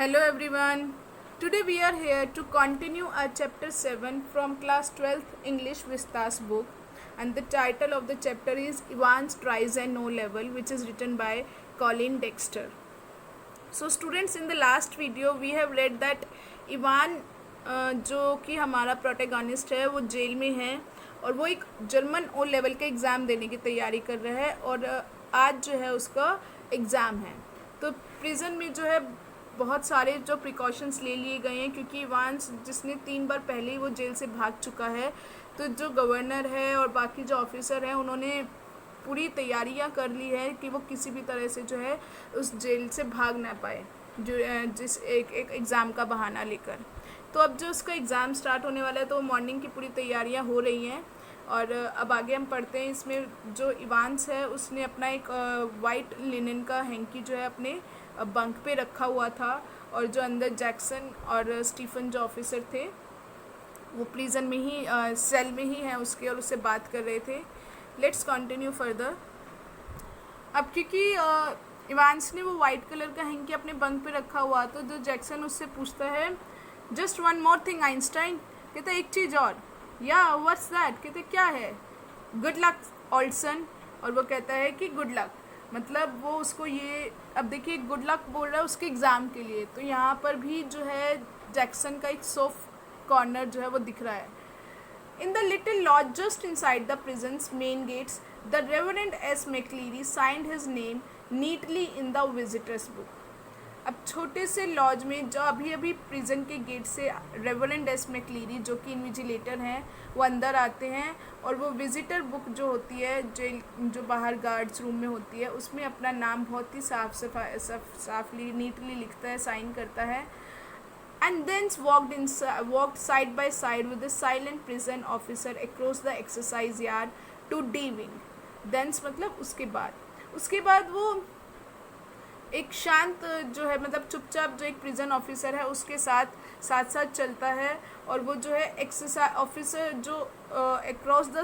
Hello everyone. Today we are here to continue our chapter 7 from class 12th English Vistas book, and the title of the chapter is Ivan Tries and No Level, which is written by Colin Dexter. So students, in the last video we have read that Ivan जो कि हमारा protagonist है वो jail में है और वो एक जर्मन ओ लेवल का एग्ज़ाम देने की तैयारी कर रहा है और आज जो है उसका एग्ज़ाम है। तो प्रिजन में जो है बहुत सारे जो प्रिकॉशंस ले लिए गए हैं, क्योंकि इवान जिसने 3 बार पहले ही वो जेल से भाग चुका है, तो जो गवर्नर है और बाकी जो ऑफिसर हैं उन्होंने पूरी तैयारियां कर ली है कि वो किसी भी तरह से जो है उस जेल से भाग ना पाए, जो जिस एक एग्ज़ाम का बहाना लेकर। तो अब जो उसका एग्ज़ाम स्टार्ट होने वाला है तो मॉर्निंग की पूरी तैयारियां हो रही हैं और अब आगे हम पढ़ते हैं। इसमें जो इवान्स है उसने अपना एक वाइट लिनन का हैंकी जो है अपने बंक पे रखा हुआ था और जो अंदर जैक्सन और स्टीफन जो ऑफिसर थे वो प्रिजन में ही सेल में ही हैं उसके, और उससे बात कर रहे थे। Let's continue further. अब क्योंकि इवान्स ने वो वाइट कलर का हैंकी अपने बंक पे रखा हुआ, तो जो जैक्सन उससे पूछता है just one more thing Einstein, कहते एक चीज़ और, या व्हाट्स दैट, कहते क्या है, गुड लक ऑल्सन, और वो कहता है कि गुड लक, मतलब वो उसको ये, अब देखिए गुड लक बोल रहा है उसके एग्ज़ाम के लिए। तो यहाँ पर भी जो है जैक्सन का एक सॉफ्ट कॉर्नर जो है वो दिख रहा है। In the little lodge just inside the prison's main gates the reverend S McLeery signed his name neatly in the visitors book. अब छोटे से लॉज में जो अभी प्रिजन के गेट से रेवरेंड एस मैक्लीरी जो कि इन्विजिलेटर हैं वो अंदर आते हैं और वो विजिटर बुक जो होती है जेल जो बाहर गार्ड्स रूम में होती है उसमें अपना नाम बहुत ही साफली नीटली लिखता है, साइन करता है। And thence walked side by side with the silent prison officer across the exercise yard to D wing. Thence मतलब उसके बाद वो एक शांत जो है मतलब चुपचाप जो एक प्रिजन ऑफिसर है उसके साथ चलता है और वो जो है एक्सरसाइज ऑफिसर जो अक्रॉस द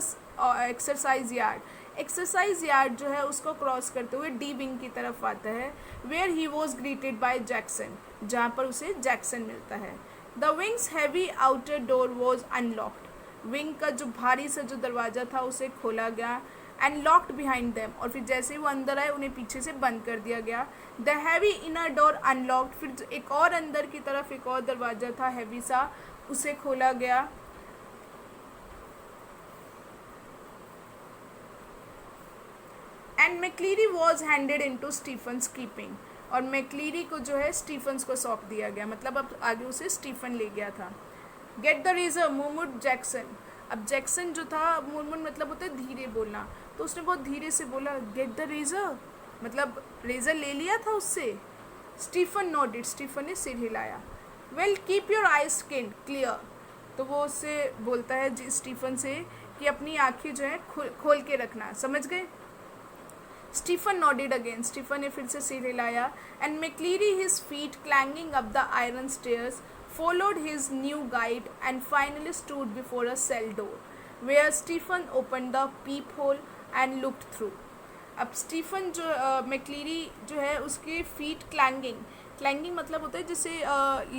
एक्सरसाइज यार्ड जो है उसको क्रॉस करते हुए डी विंग की तरफ आता है, where he was greeted by Jackson, जहाँ पर उसे जैक्सन मिलता है। The wing's heavy outer door was unlocked, wing का जो भारी सा जो दरवाज़ा था उसे खोला गया, एंड लॉक्ड बिहाइंड देम, और फिर जैसे ही वो अंदर आए उन्हें पीछे से बंद कर दिया गया। The heavy inner door unlocked, फिर एक और अंदर की तरफ एक और दरवाज़ा था हैवी सा, उसे खोला गया। And McLeery was handed into Stephens keeping, और मैक्लीरी को जो है स्टीफन्स को सौंप दिया गया, मतलब अब आगे उसे स्टीफन ले गया था। गेट द रेजर मुर्मुर्ड जैक्सन, अब जैक्सन जो था मुर्मुर्ड मतलब होता है धीरे बोलना, तो उसने बहुत धीरे से बोला गेट द रेजर, मतलब रेजर ले लिया था उससे। स्टीफन नोडेड, स्टीफन ने सिर हिलाया। Well keep your eyes skin clear, तो वो उससे बोलता है स्टीफन से कि अपनी आँखें जो है खोल के रखना, समझ गए। स्टीफन नोडेड अगेन, स्टीफन ने फिर से सिर हिलाया। And McLeery his feet clanging up the iron stairs followed his new guide and finally stood before a cell door, where Stephen opened the peephole and looked through. अब Stephen जो मैक्लीरी जो है उसके फीट क्लैंगिंग मतलब होता है जैसे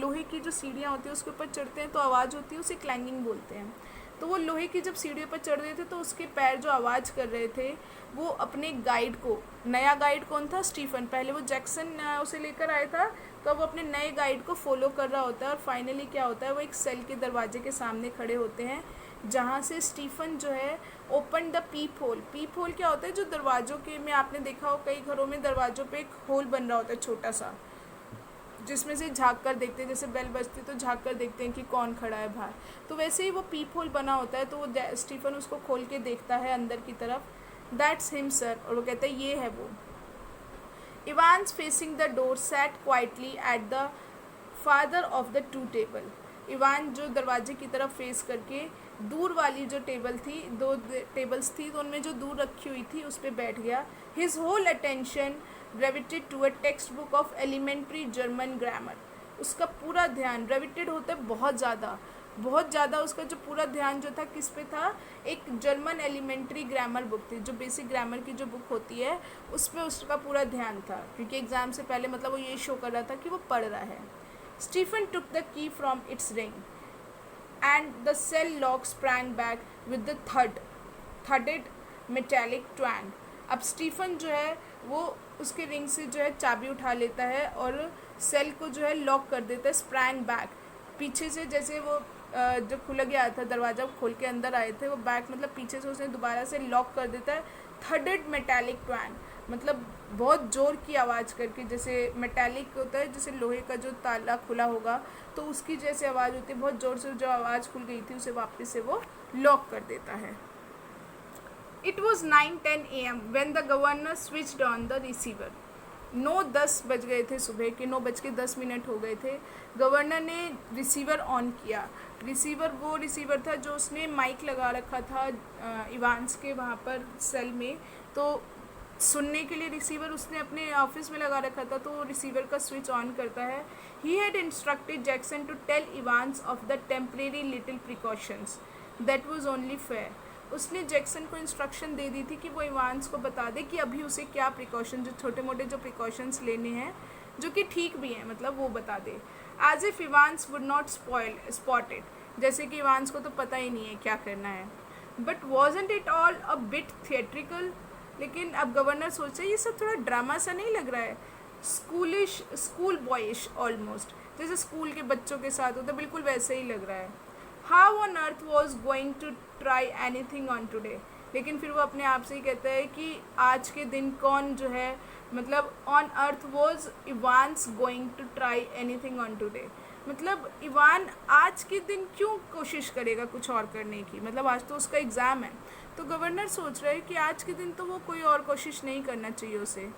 लोहे की जो सीढ़ियाँ होती है उसके ऊपर चढ़ते हैं तो आवाज़ होती है, उसे क्लैंगिंग बोलते हैं। तो वो लोहे की जब सीढ़ियों पर चढ़ रहे थे तो उसके पैर जो आवाज़ कर रहे थे वो अपने गाइड को, नया गाइड कौन था, स्टीफन, पहले वो जैक्सन उसे लेकर आया था, तो वो अपने नए गाइड को फॉलो कर रहा होता है। और फाइनली क्या होता है, वो एक सेल के दरवाजे के सामने खड़े होते हैं जहाँ से स्टीफन जो है ओपन द पीप होल क्या होता है, जो दरवाज़ों के में आपने देखा हो कई घरों में दरवाज़ों पे एक होल बन रहा होता है छोटा सा, जिसमें से झाँक कर देखते हैं, जैसे बेल बजती तो झाँक कर देखते हैं कि कौन खड़ा है बाहर, तो वैसे ही वो पीप होल बना होता है। तो वो स्टीफन उसको खोल के देखता है अंदर की तरफ। दैट्स हिम सर, और वो कहता है ये है वो। Evans facing the door sat quietly at the farther of the two table. Ivan जो दरवाजे की तरफ फेस करके दूर वाली जो टेबल थी, 2 टेबल्स थी तो उनमें जो दूर रखी हुई थी उस पर बैठ गया। His whole attention gravitate to a textbook of elementary German grammar. उसका पूरा ध्यान, ग्रेविटेड होता है बहुत ज़्यादा उसका जो पूरा ध्यान जो था किस पे था, एक जर्मन एलिमेंट्री ग्रामर बुक थी, जो बेसिक ग्रामर की जो बुक होती है उस पर उसका पूरा ध्यान था, क्योंकि एग्ज़ाम से पहले मतलब वो ये शो कर रहा था कि वो पढ़ रहा है। Stephen took the key from its ring and the cell lock sprang back with the thudded metallic twang. अब स्टीफन जो है वो उसके रिंग से जो है चाबी उठा लेता है और सेल को जो है लॉक कर देता है. स्प्रैंग बैक, पीछे से जैसे वो जो खुला गया था दरवाज़ा खोल के अंदर आए थे, वो बैक मतलब पीछे से उसने दोबारा से लॉक कर देता है. थर्डेड मेटालिक ट्वैंग मतलब बहुत ज़ोर की आवाज़ करके, जैसे मेटालिक होता है जैसे लोहे का जो ताला खुला होगा तो उसकी जैसे आवाज़ होती है, बहुत ज़ोर से जो आवाज़ खुल गई थी उसे वापस से वो लॉक कर देता है. It was 9:10 a.m. when the governor switched on the receiver. 9:10 बज गए थे, सुबह के 9:10 हो गए थे. गवर्नर ने रिसीवर ऑन किया. रिसीवर वो रिसीवर था जो उसने माइक लगा रखा था इवांस के वहाँ पर सेल में, तो सुनने के लिए रिसीवर उसने अपने ऑफिस में लगा रखा था, तो वो रिसीवर का स्विच ऑन करता है. He had instructed Jackson to tell Evans of the temporary little precautions that was only fair. उसने जैक्सन को इंस्ट्रक्शन दे दी थी कि वो इवांस को बता दे कि अभी उसे क्या प्रिकॉशन, जो छोटे मोटे जो प्रिकॉशंस लेने हैं जो कि ठीक भी हैं, मतलब वो बता दे. As if Evans would not spotted, जैसे कि इवांस को तो पता ही नहीं है क्या करना है. But wasn't it all a bit theatrical. लेकिन अब गवर्नर सोचा ये सब थोड़ा ड्रामा सा नहीं लग रहा है, स्कूलिश, स्कूल बॉयिश ऑलमोस्ट, जैसे स्कूल के बच्चों के साथ होता है, बिल्कुल वैसे ही लग रहा है. How on earth was going to try anything on today. लेकिन फिर वो अपने आप से ही कहता है कि आज के दिन कौन जो है, मतलब on earth was Evans going to try anything on today, मतलब इवान आज के दिन क्यों कोशिश करेगा कुछ और करने की, मतलब आज तो उसका एग्ज़ाम है. तो गवर्नर सोच रहा है कि आज के दिन तो वो कोई और कोशिश नहीं करना चाहिए उसे.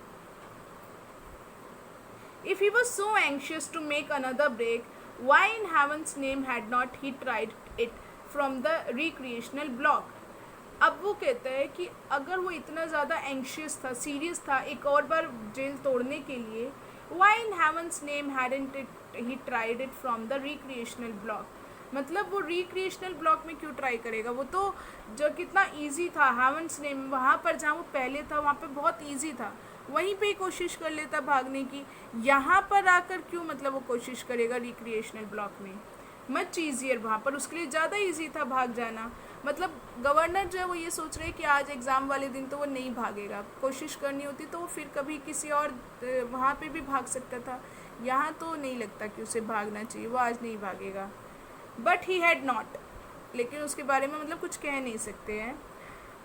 If he was so anxious to make another break, why in heaven's name had not he tried it from the recreational block. अब वो कहता है कि अगर वो इतना ज़्यादा एंशियस था, सीरियस था एक और बार जेल तोड़ने के लिए, why in heaven's name hadn't he tried it from the recreational block. मतलब वो रिक्रिएशनल ब्लॉक में क्यों ट्राई करेगा, वो तो जो कितना इजी था हेवंस नेम, वहाँ पर जहाँ वो पहले था वहाँ पे बहुत इजी था, वहीं पे ही कोशिश कर लेता भागने की. यहाँ पर आकर क्यों मतलब वो कोशिश करेगा रिक्रिएशनल ब्लॉक में, मच ईजियर, वहाँ पर उसके लिए ज़्यादा इजी था भाग जाना. मतलब गवर्नर जो है वो ये सोच रहे हैं कि आज एग्ज़ाम वाले दिन तो वो नहीं भागेगा, कोशिश करनी होती तो वो फिर कभी किसी और वहाँ पे भी भाग सकता था. यहाँ तो नहीं लगता कि उसे भागना चाहिए, वो आज नहीं भागेगा. बट ही हैड नॉट, लेकिन उसके बारे में मतलब कुछ कह नहीं सकते हैं.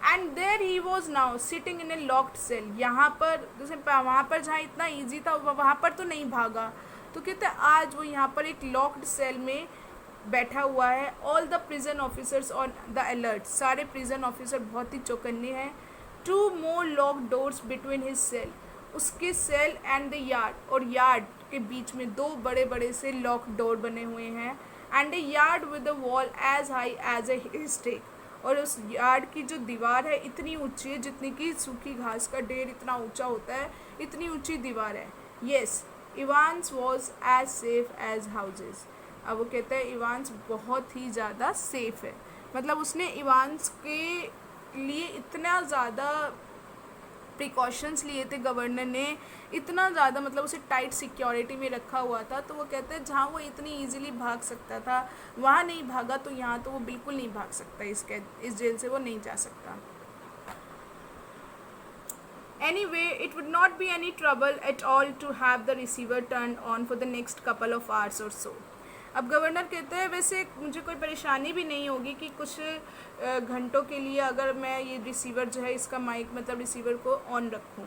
And there he was now sitting in a locked cell. यहाँ पर जैसे वहाँ पर जहाँ इतना ईजी था वहाँ पर तो नहीं भागा, तो कहते हैं आज वो यहाँ पर एक लॉक्ड सेल में बैठा हुआ है. All the prison officers on the alert, सारे प्रिजन ऑफिसर बहुत ही चौकन्ने हैं. 2 more locked doors between his cell, उसके सेल एंड द यार्ड, और यार्ड के बीच में 2 बड़े बड़े से लॉक डोर बने हुए हैं. And a yard with a wall as high as a stake, और उस यार्ड की जो दीवार है इतनी ऊंची है जितनी कि सूखी घास का ढेर इतना ऊंचा होता है, इतनी ऊंची दीवार है. Yes, Evans was as safe as houses. अब वो कहते हैं इवान्स बहुत ही ज़्यादा सेफ है, मतलब उसने इवान्स के लिए इतना ज़्यादा प्रिकॉशंस लिए थे गवर्नर ने, इतना ज़्यादा मतलब उसे टाइट सिक्योरिटी में रखा हुआ था. तो वो कहते हैं जहाँ वो इतनी इजीली भाग सकता था वहाँ नहीं भागा, तो यहाँ तो वो बिल्कुल नहीं भाग सकता, इस जेल से वो नहीं जा सकता. Anyway, it would not be any trouble at all to have the receiver turned on for the next couple of hours or so. अब गवर्नर कहते हैं वैसे मुझे कोई परेशानी भी नहीं होगी कि कुछ घंटों के लिए अगर मैं ये रिसीवर जो है इसका माइक मतलब रिसीवर को ऑन रखूँ.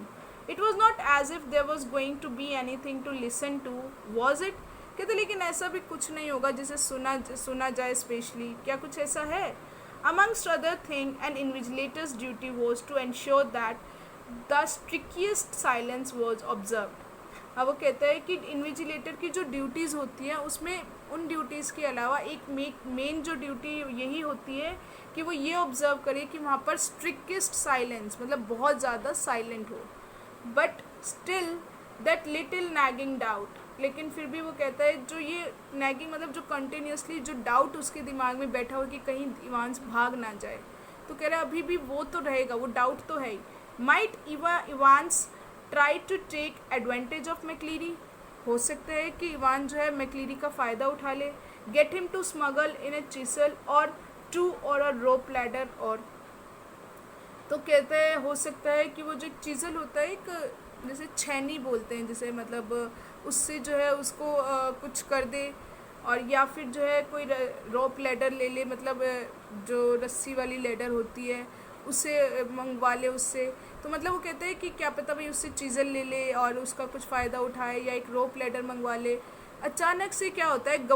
It was not as if there was going to be any thing to listen to, was it. कहते लेकिन ऐसा भी कुछ नहीं होगा जिसे सुना जाए स्पेशली, क्या कुछ ऐसा है. Amongst other thing an invigilator's duty was to ensure that the strictest silence was observed. अब वो कहता है कि इन्विजिलेटर की जो ड्यूटीज़ होती हैं उसमें उन ड्यूटीज़ के अलावा एक मेन जो ड्यूटी यही होती है कि वो ये ऑब्ज़र्व करे कि वहाँ पर स्ट्रिक्टेस्ट साइलेंस मतलब बहुत ज़्यादा साइलेंट हो. But still that little nagging doubt, लेकिन फिर भी वो कहता है जो ये नैगिंग मतलब जो कंटिन्यूसली जो डाउट उसके दिमाग में बैठा हो कि कहीं इवान्स भाग ना जाए, तो कह रहा है अभी भी वो तो रहेगा, वो डाउट तो है ही. Might Evans try to take advantage of McLeery, हो सकता है कि इवान जो है मैक्लीरी का फ़ायदा उठा ले, get him to smuggle in a chisel or two और अ रोप लैडर, और तो कहते हैं हो सकता है कि वो जो चीज़ल होता है एक जैसे छैनी बोलते हैं, जैसे मतलब उससे जो है उसको कुछ कर दे, और या फिर जो है कोई रोप लैडर ले ले, मतलब जो रस्सी वाली लैडर होती है उसे मंगवा ले उससे। तो मतलब वो कहते हैं कि क्या पता भाई उससे चीज़ल ले ले और उसका कुछ फ़ायदा उठाए, या एक रोप लैडर मंगवा ले। अचानक से क्या होता है, the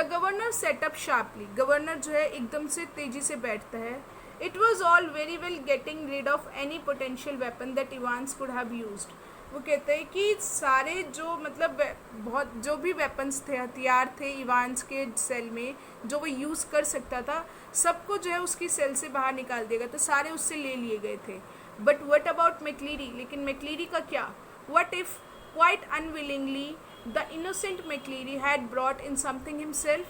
governor sat up sharply, governor जो है एकदम से तेजी से बैठता है। It was all very well getting rid of any potential weapon that Evans could have used. वो कहते हैं कि सारे जो मतलब बहुत जो भी वेपन्स थे, हथियार थे इवांस के सेल में जो वो यूज़ कर सकता था, सबको जो है उसकी सेल से बाहर निकाल दिया गया, तो सारे उससे ले लिए गए थे। बट वट अबाउट मैक्लीरी, लेकिन मैक्लीरी का क्या? What if quite unwillingly the innocent McLeery had brought in something himself.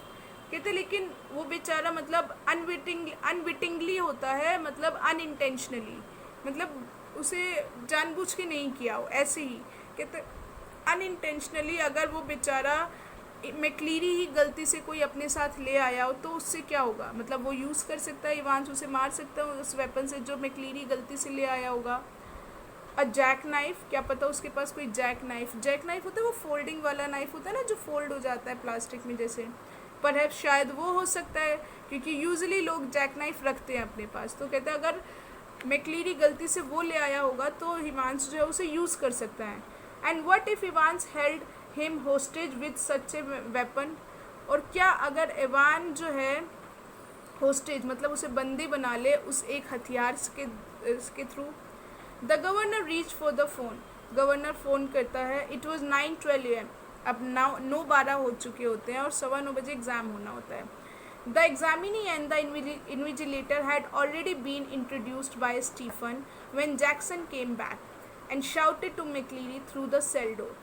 कहते लेकिन वो बेचारा मतलब अनविटिंगली होता है, मतलब अनइंटेंशनली, मतलब उसे जानबूझ के नहीं किया हो, ऐसे ही कहते अनइंटेंशनली अगर वो बेचारा मैक्लीरी ही गलती से कोई अपने साथ ले आया हो तो उससे क्या होगा, मतलब वो यूज़ कर सकता है, इवांस उसे मार सकता है उस वेपन से जो मैक्लीरी गलती से ले आया होगा। अ जैक नाइफ, क्या पता उसके पास कोई जैक नाइफ होता है, वो फोल्डिंग वाला नाइफ होता है ना जो फोल्ड हो जाता है प्लास्टिक में जैसे, पर शायद वो हो सकता है, क्योंकि यूजुअली लोग जैक नाइफ रखते हैं अपने पास। तो कहते हैं अगर मैक्लीरी गलती से वो ले आया होगा तो इवांस जो है उसे यूज़ कर सकता है। And what if Evans held him hostage with such a weapon, और क्या अगर इवान जो है होस्टेज मतलब उसे बंदी बना ले उस एक हथियार के through. The governor reach for the phone, governor phone करता है। इट वॉज 9:12 AM, अब 9:12 हो चुके होते हैं और 9:15 एग्ज़ाम होना होता है। The examinee and the invigilator had already been introduced by Stephen when Jackson came back and shouted to McLeery through the cell door.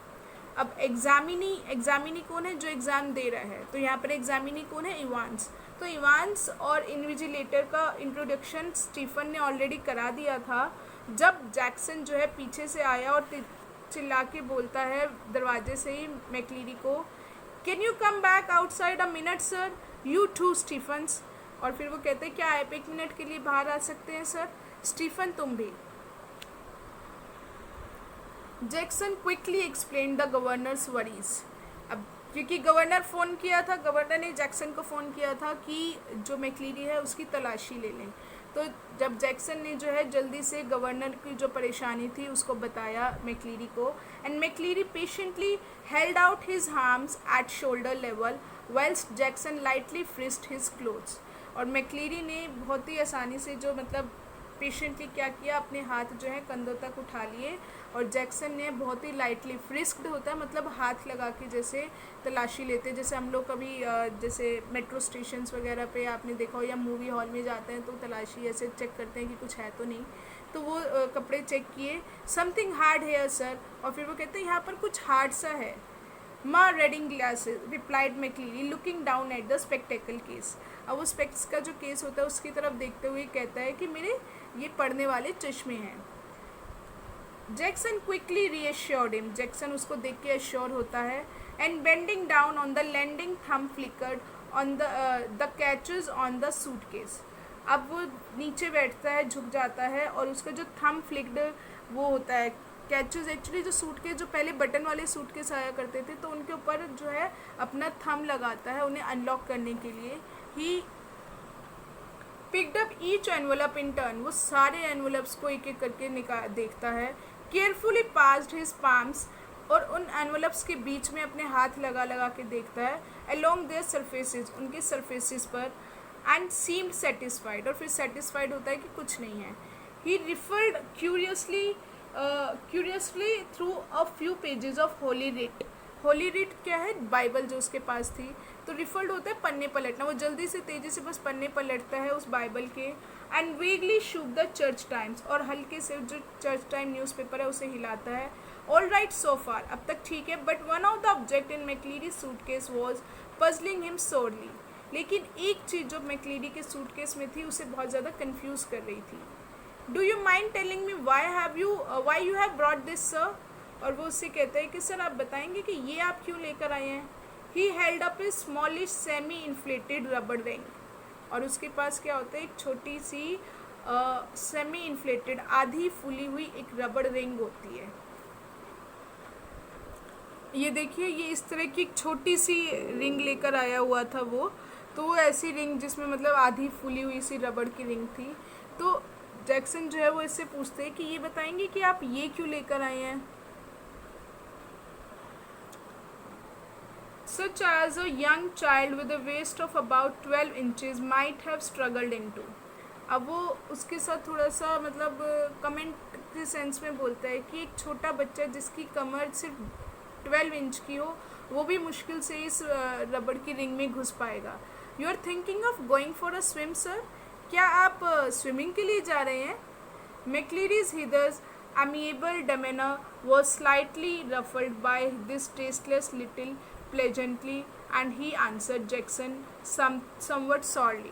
अब एग्जामिनी कौन है? जो एग्ज़ाम दे रहा है। तो यहाँ पर एग्जामिनी कौन है? इवांस। तो इवांस और इन्विजिलेटर का इंट्रोडक्शन स्टीफन ने ऑलरेडी करा दिया था जब जैक्सन जो है पीछे से आया और चिल्ला के बोलता है दरवाजे से ही मैक्लीरी को, can you come back outside a minute sir, you too Stephens. और फिर वो कहते हैं क्या आप 1 मिनट के लिए बाहर आ सकते हैं सर? स्टीफन तुम भी। Jackson quickly explain the governors worries. अब क्योंकि गवर्नर फ़ोन किया था, गवर्नर ने जैक्सन को फ़ोन किया था कि जो मैक्लीरी है उसकी तलाशी ले लें। तो जब जैक्सन ने जो है जल्दी से गवर्नर की जो परेशानी थी उसको बताया मैक्लीरी को, and McLeery patiently held out his arms at shoulder level whilst Jackson lightly frisked his clothes. और मैक्लीरी ने बहुत ही आसानी से जो मतलब पेशेंटली क्या किया, अपने हाथ जो है कंधों तक उठा लिए, और जैक्सन ने बहुत ही लाइटली, फ्रिस्क्ड होता है मतलब हाथ लगा के जैसे तलाशी लेते हैं, जैसे हम लोग कभी जैसे मेट्रो स्टेशंस वगैरह पे आपने देखा हो या मूवी हॉल में जाते हैं तो तलाशी ऐसे चेक करते हैं कि कुछ है तो नहीं, तो वो कपड़े चेक किए। समथिंग हार्ड हेयर सर, और फिर वो कहते हैं यहाँ पर कुछ हार्ड सा है। My reading glasses, replied McLeery looking down at the spectacle case. अब वो स्पेक्ट्स का जो केस होता है उसकी तरफ देखते हुए कहता है कि मेरे ये पढ़ने वाले चश्मे हैं। Jackson quickly reassured him, Jackson उसको देख के एश्योर होता है। And bending down on the landing thumb flickered on the catches on the suitcase. अब वो नीचे बैठता है, झुक जाता है, और उसका जो थंब फ्लिक्ड वो होता है कैचेस, एक्चुअली जो सूटकेस जो पहले बटन वाले सूटकेस आया करते थे तो उनके ऊपर जो है अपना थंब लगाता है उन्हें अनलॉक करने के लिए। He picked up each envelope in turn, वो सारे एनवलप्स को एक एक करके देखता है। केयरफुली पास्ड हिज पाम्स, और उन एनवलप्स के बीच में अपने हाथ लगा लगा के देखता है। अलोंग देयर सरफेसेस, उनके सरफेसेस पर। एंड सीम्ड सेटिस्फाइड, और फिर सेटिस्फाइड होता है कि कुछ नहीं है। He riffled curiously through a few pages of Holy Writ. Holy Writ क्या है? बाइबल जो उसके पास थी। तो रिफर्ड होता है पन्ने पलटना, वो जल्दी से तेज़ी से बस पन्ने पलटता है उस बाइबल के। And vaguely shook the Church Times, और हल्के से जो चर्च टाइम न्यूज़पेपर है उसे हिलाता है। ऑल राइट सो फार, अब तक ठीक है, but one of the object in McLeery suitcase was puzzling him sorely. लेकिन एक चीज़ जो मैक्लीरी के सूटकेस में थी उसे बहुत ज़्यादा कन्फ्यूज़ कर रही थी। Do you mind telling me why you have brought this sir, और वो उससे कहता है कि सर आप बताएंगे कि ये आप क्यों लेकर आए हैं। He held up a smallish semi inflated rubber ring, और उसके पास क्या होता है, एक छोटी सी सेमी इन्फ्लेटेड आधी फूली हुई एक रबर रिंग होती है। ये देखिए, ये इस तरह की एक छोटी सी रिंग लेकर आया हुआ था वो, तो वो ऐसी रिंग जिसमें मतलब आधी फूली हुई सी रबड़ की रिंग थी। तो जैक्सन जो है वो इससे पूछते हैं कि ये बताएंगे कि आप ये क्यों लेकर आए हैं। Such as a young child with a waist of about 12 inches might have struggled into। अब वो उसके साथ थोड़ा सा मतलब कमेंट के सेंस में बोलता है कि एक छोटा बच्चा जिसकी कमर सिर्फ 12 इंच की हो, वो भी मुश्किल से इस रबड़ की रिंग में घुस पाएगा। You are thinking of going for a swim sir, क्या आप स्विमिंग के लिए जा रहे हैं। McCleary's Heather's amiable demeanor was slightly ruffled by this tasteless little pleasantly, and he answered Jackson somewhat sourly।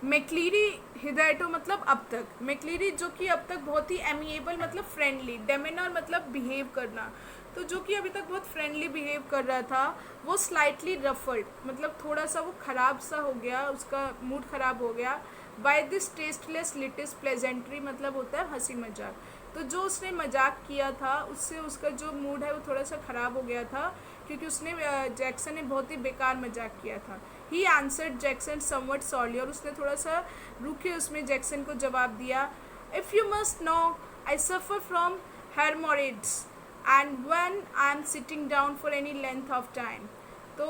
मैक्लीरी हिदायतों मतलब अब तक, मैक्लीरी जो कि अब तक बहुत ही एमिएबल मतलब फ्रेंडली, डेमेनर मतलब बिहेव करना, तो जो कि अभी तक बहुत फ्रेंडली बिहेव कर रहा था, वो स्लाइटली रफल्ड मतलब थोड़ा सा वो ख़राब सा हो गया, उसका मूड ख़राब हो गया। बाय दिस टेस्टलेस लिटिस प्लेजेंट्री मतलब होता है हंसी मजाक, तो जो उसने मजाक किया था उससे उसका जो मूड है वो थोड़ा सा ख़राब हो गया था, क्योंकि उसने जैक्सन ने बहुत ही बेकार मजाक किया था। ही आंसर्ड जैक्सन समवट सॉर्ली, और उसने थोड़ा सा रूखे उसमें जैक्सन को जवाब दिया। If you must know I suffer from haemorrhoids and when I am sitting down for any length of time. तो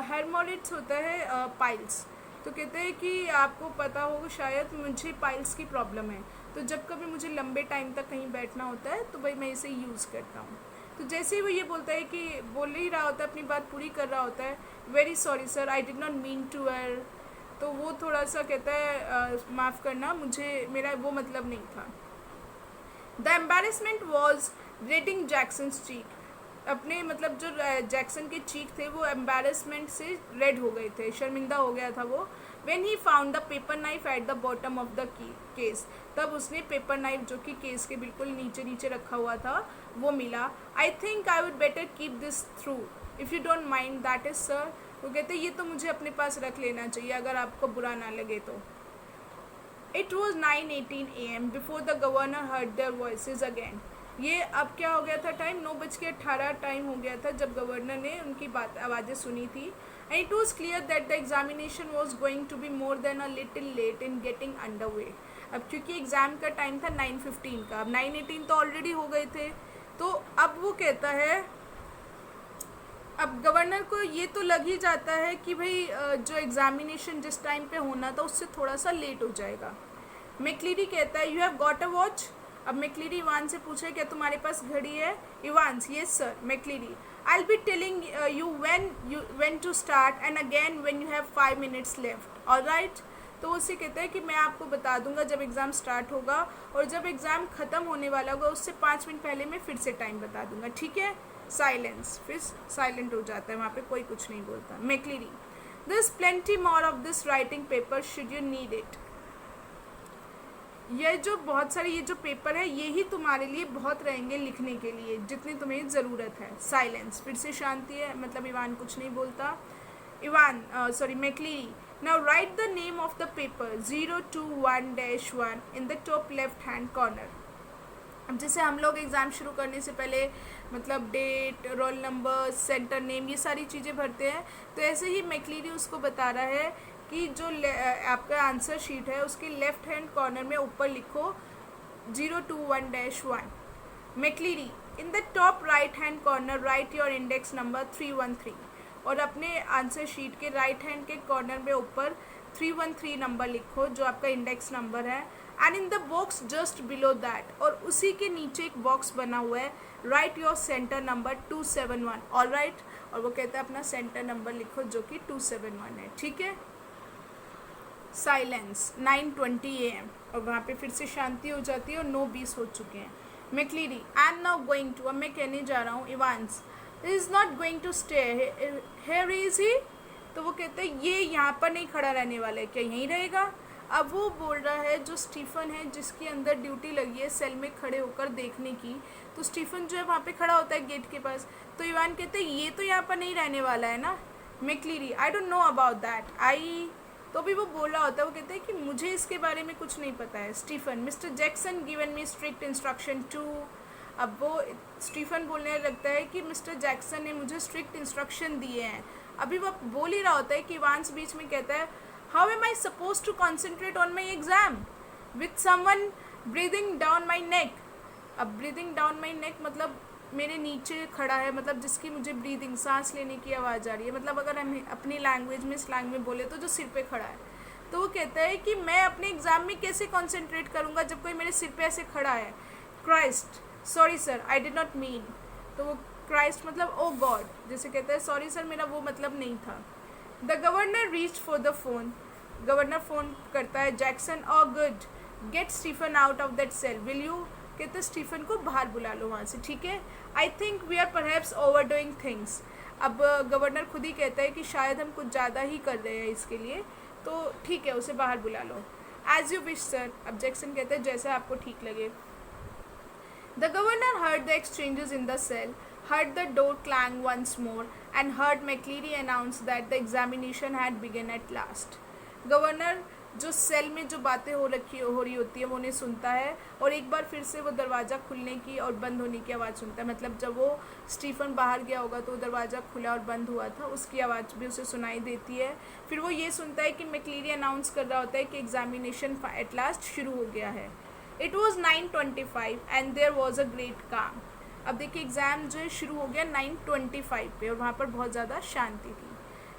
हेमोरेड्स होता है पाइल्स, तो कहते हैं कि आपको पता होगा शायद मुझे पाइल्स की प्रॉब्लम है, तो जब कभी मुझे लंबे टाइम तक कहीं बैठना होता है तो भाई मैं इसे यूज़ करता हूँ। तो जैसे ही वो ये बोलता है कि बोल ही रहा होता है, अपनी बात पूरी कर रहा होता है, very sorry sir I did not mean to er, तो वो थोड़ा सा कहता है माफ़ करना, मुझे मेरा वो मतलब नहीं था। द एम्बेरसमेंट वॉज रेडिंग जैक्सन्स चीक, अपने मतलब जो जैक्सन के चीक थे वो एम्बेरसमेंट से रेड हो गए थे, शर्मिंदा हो गया था वो। When he found the paper knife at the bottom of the case, तब उसने पेपर नाइफ जो कि केस के बिल्कुल नीचे नीचे रखा हुआ था वो मिला। I think I would better keep this through if you don't mind that is sir, वो कहते ये तो मुझे अपने पास रख लेना चाहिए अगर आपको बुरा ना लगे तो। It was 9:18 AM before the governor heard their voices again. ये अब क्या हो गया था टाइम, 9:18 टाइम हो गया था जब गवर्नर ने उनकी बात आवाज़ें सुनी थी। And it was clear that the examination was going to be more than a little late in getting under way. अब क्योंकि एग्ज़ाम का टाइम था 9:15 का, अब 9:18 तो ऑलरेडी हो गए थे, तो अब वो कहता है, अब गवर्नर को ये तो लग ही जाता है कि भाई जो एग्जामिनेशन जिस टाइम पे होना था उससे थोड़ा सा लेट हो जाएगा। मैक्लीरी कहता है you have got a watch. अब मैक्लीरी इवान से पूछे क्या तुम्हारे पास घड़ी है। Evans yes sir. McLeery I will be telling you when to start and again when you have 5 minutes left, alright. तो उससे कहता है कि मैं आपको बता दूंगा जब एग्ज़ाम स्टार्ट होगा, और जब एग्ज़ाम ख़त्म होने वाला होगा उससे 5 मिनट पहले मैं फिर से टाइम बता दूंगा, ठीक है। साइलेंस, फिर साइलेंट हो जाता है, वहाँ पे कोई कुछ नहीं बोलता। McLeery there is plenty more of this writing paper should you need it. ये जो बहुत सारे ये जो पेपर है ये ही तुम्हारे लिए बहुत रहेंगे लिखने के लिए जितनी तुम्हें ज़रूरत है। साइलेंस, फिर से शांति है, मतलब इवान कुछ नहीं बोलता। Evan McLeery now write the name of the paper 021-1 in the top left hand corner. अब जैसे हम लोग एग्ज़ाम शुरू करने से पहले मतलब date, roll number, centre name, ये सारी चीज़ें भरते हैं, तो ऐसे ही मैक्लीरी उसको बता रहा है कि जो आपका आंसर शीट है उसके लेफ्ट हैंड कॉर्नर में ऊपर लिखो 021-1। McCleery in the top right hand corner write your index number 313, और अपने आंसर शीट के राइट हैंड के कॉर्नर में ऊपर 313 नंबर लिखो जो आपका इंडेक्स नंबर है। And in the box just below that, और उसी के नीचे एक बॉक्स बना हुआ है, write your centre number 271, alright. और वो कहता है अपना सेंटर नंबर लिखो जो कि 271 है, ठीक है। साइलेंस 9:20 AM, और वहाँ पे फिर से शांति हो जाती है और 9:20 हो चुके हैं। McCleery I am now going to, अब मैं कहने जा रहा हूँ। Evans is not going to stay here is he, तो वो कहते हैं ये यहाँ पर नहीं खड़ा रहने वाला है, क्या यहीं रहेगा। अब वो बोल रहा है जो स्टीफन है जिसके अंदर ड्यूटी लगी है सेल में खड़े होकर देखने की, तो स्टीफन जो है वहाँ पे खड़ा होता है गेट के पास। तो इवान कहते हैं ये तो यहाँ पर नहीं रहने वाला है ना McCleery, I don't know about that. तो भी वो बोला होता है, वो कहते हैं कि मुझे इसके बारे में कुछ नहीं पता है। Stephen, mister Jackson given me strict instruction too. अब वो स्टीफन बोलने लगता है कि मिस्टर जैक्सन ने मुझे स्ट्रिक्ट इंस्ट्रक्शन दिए हैं। अभी वो बोल ही रहा होता है कि वांस बीच में कहता है how am I suppose to concentrate on my exam with someone breathing down my neck. अब ब्रीदिंग डाउन माई नेक मतलब मेरे नीचे खड़ा है, मतलब जिसकी मुझे ब्रीदिंग सांस लेने की आवाज़ आ रही है, मतलब अगर हम अपनी लैंग्वेज में स्लैंग में बोले तो जो सिर पे खड़ा है। तो वो कहता है कि मैं अपने एग्ज़ाम में कैसे कॉन्सेंट्रेट करूँगा जब कोई मेरे सिर पे ऐसे खड़ा है। Christ, sorry sir, I did not mean. तो वो क्राइस्ट मतलब ओ गॉड, जैसे कहता है सॉरी सर मेरा वो मतलब नहीं था। The governor reached for the phone. Governor phone करता है Jackson, oh good, get Stephen out of that cell, will you. कहते स्टीफन को बाहर बुला लो वहाँ से, ठीक है। I think we are perhaps overdoing things. अब गवर्नर खुद ही कहता है कि शायद हम कुछ ज़्यादा ही कर रहे हैं इसके लिए, तो ठीक है उसे बाहर बुला लो। As you wish sir. अब जैक्सन कहते हैं जैसे आपको ठीक लगे। The governor heard the exchanges in the cell, heard the door clang once more, and heard McCleary announce that the examination had begun at last. Governor जो cell में जो बातें हो रही होती है वो उन्हें सुनता है, और एक बार फिर से वो दरवाज़ा खुलने की और बंद होने की आवाज़ सुनता है। मतलब जब वो स्टीफन बाहर गया होगा तो दरवाज़ा खुला और बंद हुआ था, उसकी आवाज़ भी उसे सुनाई देती है। फिर वो ये सुनता है कि मैक्लीरी अनाउंस कर रहा होता है कि एग्जामिनेशन एट लास्ट शुरू हो गया है। It was 9:25 and there was a great calm. अब देखिए एग्ज़ाम जो है शुरू हो गया 9:25 पे, और वहाँ पर बहुत ज़्यादा शांति थी।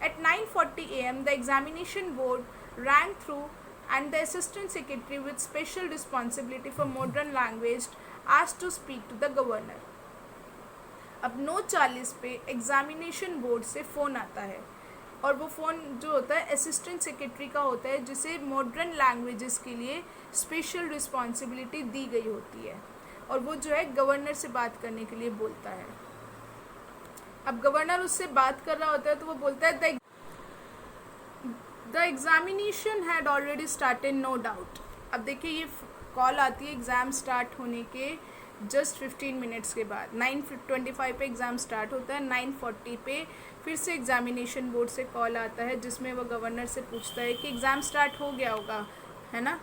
At 9:40 AM the examination board rang through and the assistant secretary with special responsibility for modern language asked to speak to the governor. अब 9:40 पे एग्जामिनेशन बोर्ड से फ़ोन आता है, और वो फ़ोन जो होता है असिस्टेंट सेक्रेटरी का होता है, जिसे मॉडर्न लैंग्वेजेस के लिए स्पेशल रिस्पॉन्सिबिलिटी दी गई होती है, और वो जो है गवर्नर से बात करने के लिए बोलता है। अब गवर्नर उससे बात कर रहा होता है तो वो बोलता है the examination had already started no doubt. अब देखिए ये कॉल आती है एग्ज़ाम स्टार्ट होने के जस्ट 15 मिनट्स के बाद। 9:25 पे एग्ज़ाम स्टार्ट होता है, 9:40 पे फिर से एग्जामिनेशन बोर्ड से कॉल आता है, जिसमें वो गवर्नर से पूछता है कि एग्ज़ाम स्टार्ट हो गया होगा, है ना।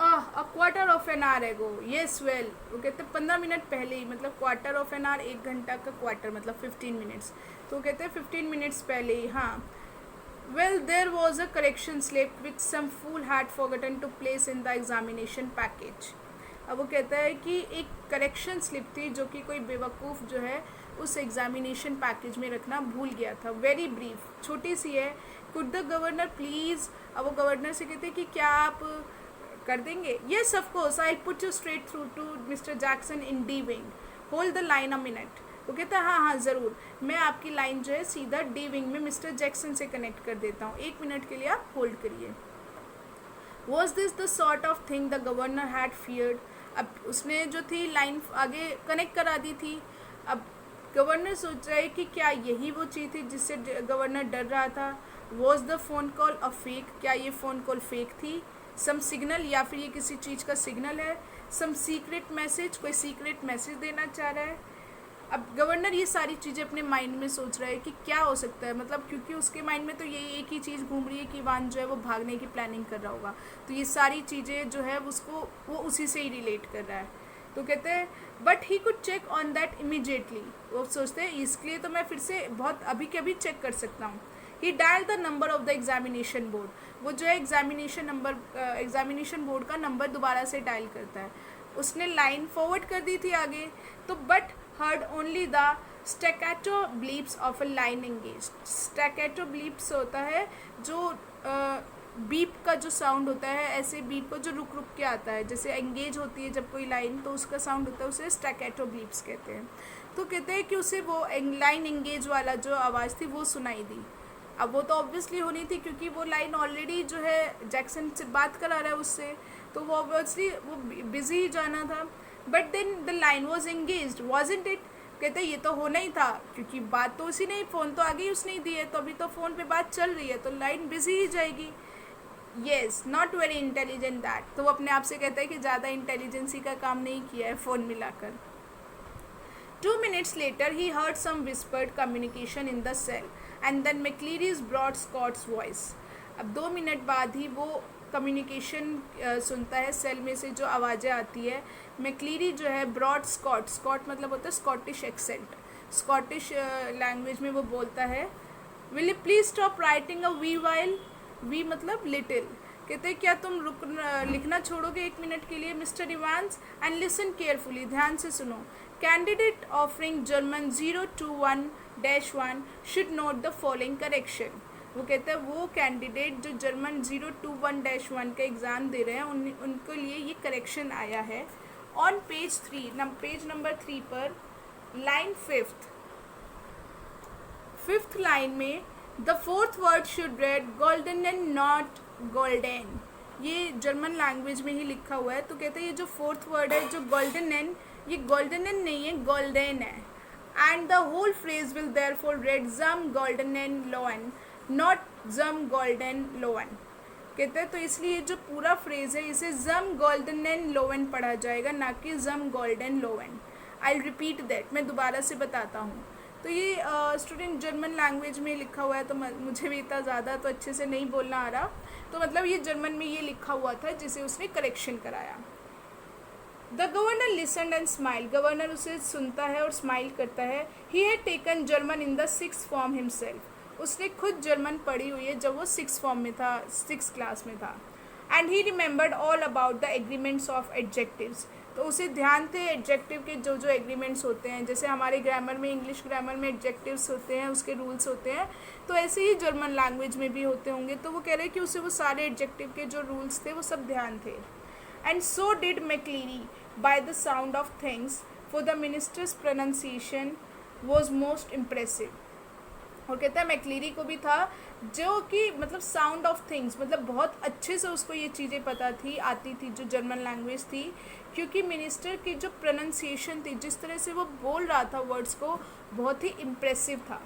A quarter of an hour एगो, येस वेल। वो कहते हैं 15 मिनट पहले ही, मतलब क्वार्टर ऑफ एन आवर, 1 घंटा का क्वार्टर मतलब 15 मिनट्स, तो वो कहते हैं 15 मिनट्स पहले ही, हाँ। Well there was a correction slip which some fool had forgotten to place in the examination package. अब वो कहता है कि एक करेक्शन स्लिप थी जो कि कोई बेवकूफ़ जो है उस एग्जामिनेशन पैकेज में रखना भूल गया था। वेरी ब्रीफ, छोटी सी है। Could the governor please. अब वो गवर्नर से कहते हैं कि क्या आप कर देंगे। Yes of course, I put you straight through to mister Jackson in D wing, hold the line a minute. वो कहता है हाँ हाँ ज़रूर, मैं आपकी लाइन जो है सीधा डी विंग में मिस्टर जैक्सन से कनेक्ट कर देता हूँ, 1 मिनट के लिए आप होल्ड करिए। Was this the sort of thing the governor had feared. अब उसने जो थी लाइन आगे कनेक्ट करा दी थी। अब गवर्नर सोच रहा है कि क्या यही वो चीज़ थी जिससे गवर्नर डर रहा था। Was the phone call a fake, क्या ये फ़ोन कॉल फेक थी। सम सिग्नल, या फिर ये किसी चीज़ का सिग्नल है। सम सीक्रेट मैसेज, कोई सीक्रेट मैसेज देना चाह रहा है। अब गवर्नर ये सारी चीज़ें अपने माइंड में सोच रहा है कि क्या हो सकता है, मतलब क्योंकि उसके माइंड में तो यही एक ही चीज़ घूम रही है कि वान जो है वो भागने की प्लानिंग कर रहा होगा, तो ये सारी चीज़ें जो है उसको वो उसी से ही रिलेट कर रहा है। तो कहते हैं but he could check on that immediately. वो सोचते हैं इसके लिए तो मैं फिर से बहुत अभी के अभी चेक कर सकता हूँ। He dial the number of the examination board. वो जो है एग्जामिनेशन बोर्ड का नंबर दोबारा से डायल करता है। उसने लाइन फॉरवर्ड कर दी थी आगे, तो but heard only the staccato bleeps of a line engaged. Staccato bleeps होता है जो बीप का जो साउंड होता है, ऐसे बीप को जो रुक रुक के आता है, जैसे एंगेज होती है जब कोई लाइन तो उसका साउंड होता है, उसे स्टैकेटो ब्लीप्स कहते हैं। तो कहते हैं कि उसे वो लाइन एंगेज वाला जो आवाज़ थी वो सुनाई दी। अब वो तो ऑब्वियसली होनी थी क्योंकि वो लाइन ऑलरेडी जो है जैक्सन से बात करा रहा है उससे, तो वो ऑब्वियसली वो बिजी ही जाना था। But then the line was engaged, wasn't it. कहते ये तो होना ही था क्योंकि बात तो उसी ने, फ़ोन तो आगे ही उसने ही दी है, तो अभी तो फ़ोन पे बात चल रही है तो लाइन बिजी ही जाएगी। Yes, not very intelligent that, तो वो अपने आप से कहता है कि ज़्यादा इंटेलिजेंसी का काम नहीं किया है फ़ोन मिलाकर. 2 minutes later, he heard some whispered communication in the cell, and then McCleary's brought Scott's voice. अब 2 मिनट बाद ही वो कम्युनिकेशन सुनता है, सेल में से जो आवाज़ें आती है. मैक्लीरी जो है ब्रॉड स्कॉट, स्कॉट मतलब होता है स्कॉटिश एक्सेंट, स्कॉटिश लैंग्वेज में वो बोलता है, will you please stop writing a wee while, wee मतलब लिटिल, कहते हैं क्या तुम लिखना छोड़ोगे 1 मिनट के लिए mister Evans, and listen carefully, ध्यान से सुनो. Candidate offering German 021-1 should note the following correction. वो कहते हैं वो कैंडिडेट जो जर्मन 021-1 का एग्ज़ाम दे रहे हैं उनको लिए ये करेक्शन आया है. ऑन पेज 3, पेज नंबर 3 पर लाइन 5th लाइन में the 4th word should red golden and not golden. ये जर्मन लैंग्वेज में ही लिखा हुआ है. तो कहते हैं ये जो 4th वर्ड है जो गोल्डन एंड, ये गोल्डन एंड नहीं है, गोल्डन है. And the whole phrase will therefore read jam golden and loan, not jam golden loan. कहते हैं तो इसलिए जो पूरा फ्रेज है इसे जम गोल्डन एंड लोअन पढ़ा जाएगा, ना कि जम गोल्डन लोअन. आई रिपीट दैट, मैं दोबारा से बताता हूँ. तो ये स्टूडेंट जर्मन लैंग्वेज में लिखा हुआ है, तो मुझे भी इतना ज़्यादा तो अच्छे से नहीं बोलना आ रहा, तो मतलब ये जर्मन में ये लिखा हुआ था जिसे उसने करेक्शन कराया. The governor listened and smile, governor उसे सुनता है और स्माइल करता है. He had taken German in the 6th form himself, उसने खुद जर्मन पढ़ी हुई है जब वो 6th फॉर्म में था, 6th क्लास में था. And he remembered all about the agreements of adjectives, तो उसे ध्यान थे एडजेक्टिव के जो जो एग्रीमेंट्स होते हैं, जैसे हमारे ग्रामर में, इंग्लिश ग्रामर में एडजेक्टिव्स होते हैं, उसके रूल्स होते हैं, तो ऐसे ही जर्मन लैंग्वेज में भी होते होंगे. तो वो कह रहे हैं कि उसे वो सारे एडजेक्टिव के जो रूल्स थे वो सब ध्यान थे. And so did McCleery by the sound of things, for the minister's pronunciation was most impressive. और कहता है मैक्लीरी को भी था जो कि मतलब साउंड ऑफ थिंग्स, मतलब बहुत अच्छे से उसको ये चीज़ें पता थी, आती थी जो जर्मन लैंग्वेज थी, क्योंकि मिनिस्टर की जो प्रोनाउंसिएशन थी, जिस तरह से वो बोल रहा था वर्ड्स को, बहुत ही इम्प्रेसिव था.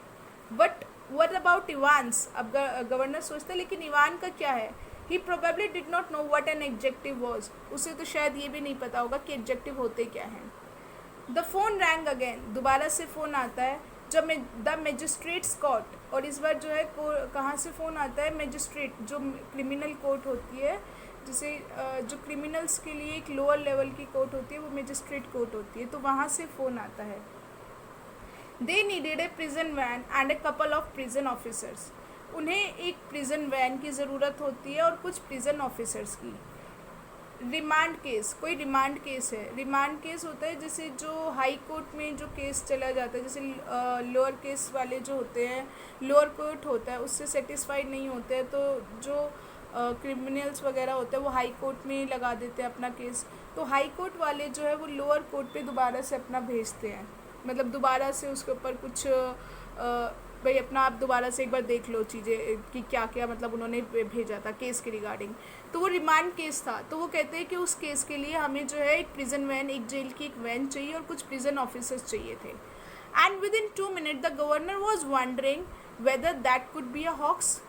बट व्हाट अबाउट इवान्स, अब गवर्नर सोचता है लेकिन इवान का क्या है. He probably did not know what an adjective was, उसे तो शायद ये भी नहीं पता होगा कि एडजेक्टिव होते क्या हैं. द फोन रैंग अगेन, दोबारा से फ़ोन आता है. जब द मैजिस्ट्रेट्स कोर्ट, और इस बार जो है कहाँ से फ़ोन आता है, मैजिस्ट्रेट जो क्रिमिनल कोर्ट होती है, जिसे जो क्रिमिनल्स के लिए एक लोअर लेवल की कोर्ट होती है वो मैजिस्ट्रेट कोर्ट होती है, तो वहाँ से फ़ोन आता है. They needed a prison van and a couple of prison officers, उन्हें एक प्रिजन वैन की ज़रूरत होती है और कुछ प्रिजन ऑफिसर्स की. रिमांड केस, कोई रिमांड केस है. रिमांड केस होता है जैसे जो हाई कोर्ट में जो केस चला जाता है, जैसे लोअर केस वाले जो होते हैं, लोअर कोर्ट होता है उससे सेटिस्फाइड नहीं होते हैं, तो जो क्रिमिनल्स वगैरह होते हैं वो हाई कोर्ट में लगा देते हैं अपना केस. तो हाई कोर्ट वाले जो है वो लोअर कोर्ट पे दोबारा से अपना भेजते हैं, मतलब दोबारा से उसके ऊपर कुछ भाई अपना आप दोबारा से एक बार देख लो चीज़ें कि क्या क्या मतलब उन्होंने भेजा था केस के रिगार्डिंग. तो वो रिमांड केस था, तो वो कहते हैं कि उस केस के लिए हमें जो है एक प्रिजन वैन, एक जेल की एक वैन चाहिए और कुछ प्रिजन ऑफिसर्स चाहिए थे. And within 2 minutes the governor was wondering whether that could be a hoax.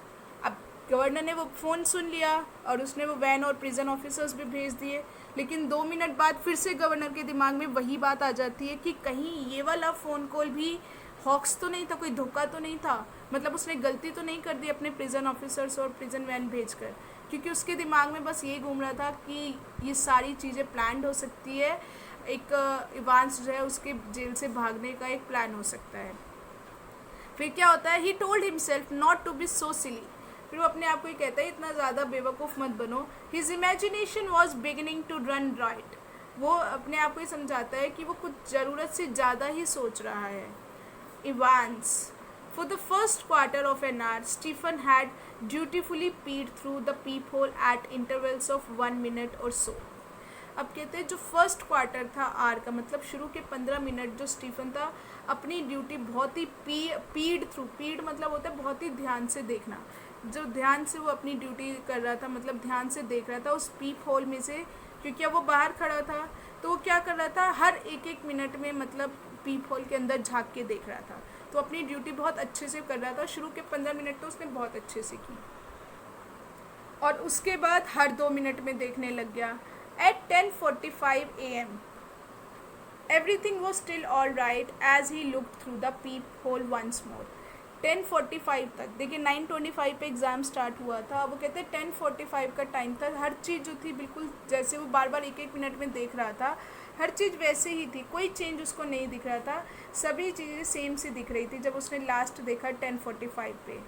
अब गवर्नर ने वो फ़ोन सुन लिया और उसने वो वैन और प्रिजन ऑफिसर्स भी भेज दिए, लेकिन 2 मिनट बाद फिर से गवर्नर के दिमाग में वही बात आ जाती है कि कहीं ये वाला फ़ोन कॉल भी हॉक्स तो नहीं था, कोई धोखा तो नहीं था, मतलब उसने गलती तो नहीं कर दी अपने प्रिजन ऑफिसर्स और प्रिजन वैन भेजकर, क्योंकि उसके दिमाग में बस ये घूम रहा था कि ये सारी चीज़ें प्लान्ड हो सकती है, एक इवांस जो है उसके जेल से भागने का एक प्लान हो सकता है. फिर क्या होता है, he told himself not to be so silly, फिर वो अपने आप को ही कहता है इतना ज़्यादा बेवकूफ़ मत बनो. His imagination was beginning to run riot, वो अपने आप को ही समझाता है कि वो कुछ ज़रूरत से ज़्यादा ही सोच रहा है. Evans. For the first quarter of an hour, Stephen had dutifully peed through the peephole at intervals of 1 minute or so. अब कहते हैं जो फर्स्ट क्वार्टर था आर का, मतलब शुरू के 15 मिनट जो स्टीफन था अपनी ड्यूटी बहुत ही पीड थ्रू, पीड मतलब होता है बहुत ही ध्यान से देखना, जो ध्यान से वो अपनी ड्यूटी कर रहा था, मतलब ध्यान से देख रहा था उस पीप होल में से, क्योंकि अब वो बाहर खड़ा था तो वो क्या कर रहा था, हर एक मिनट में मतलब पीप होल के अंदर झांक के देख रहा था, तो अपनी ड्यूटी बहुत अच्छे से कर रहा था. शुरू के 15 मिनट तो उसने बहुत अच्छे से की. और उसके बाद हर 2 मिनट में देखने लग गया. At 10:45 a.m. everything was still all right as he looked through the peephole once more. 10:45 तक, देखिए 9:25 पे एग्ज़ाम स्टार्ट हुआ था. अब वो कहते हैं 10:45 का टाइम तक हर चीज़ जो थी बिल्कुल जैसे वो बार बार एक एक मिनट में देख रहा था, हर चीज़ वैसे ही थी, कोई चेंज उसको नहीं दिख रहा था, सभी चीज़ें सेम सी दिख रही थी जब उसने लास्ट देखा 10:45 पे.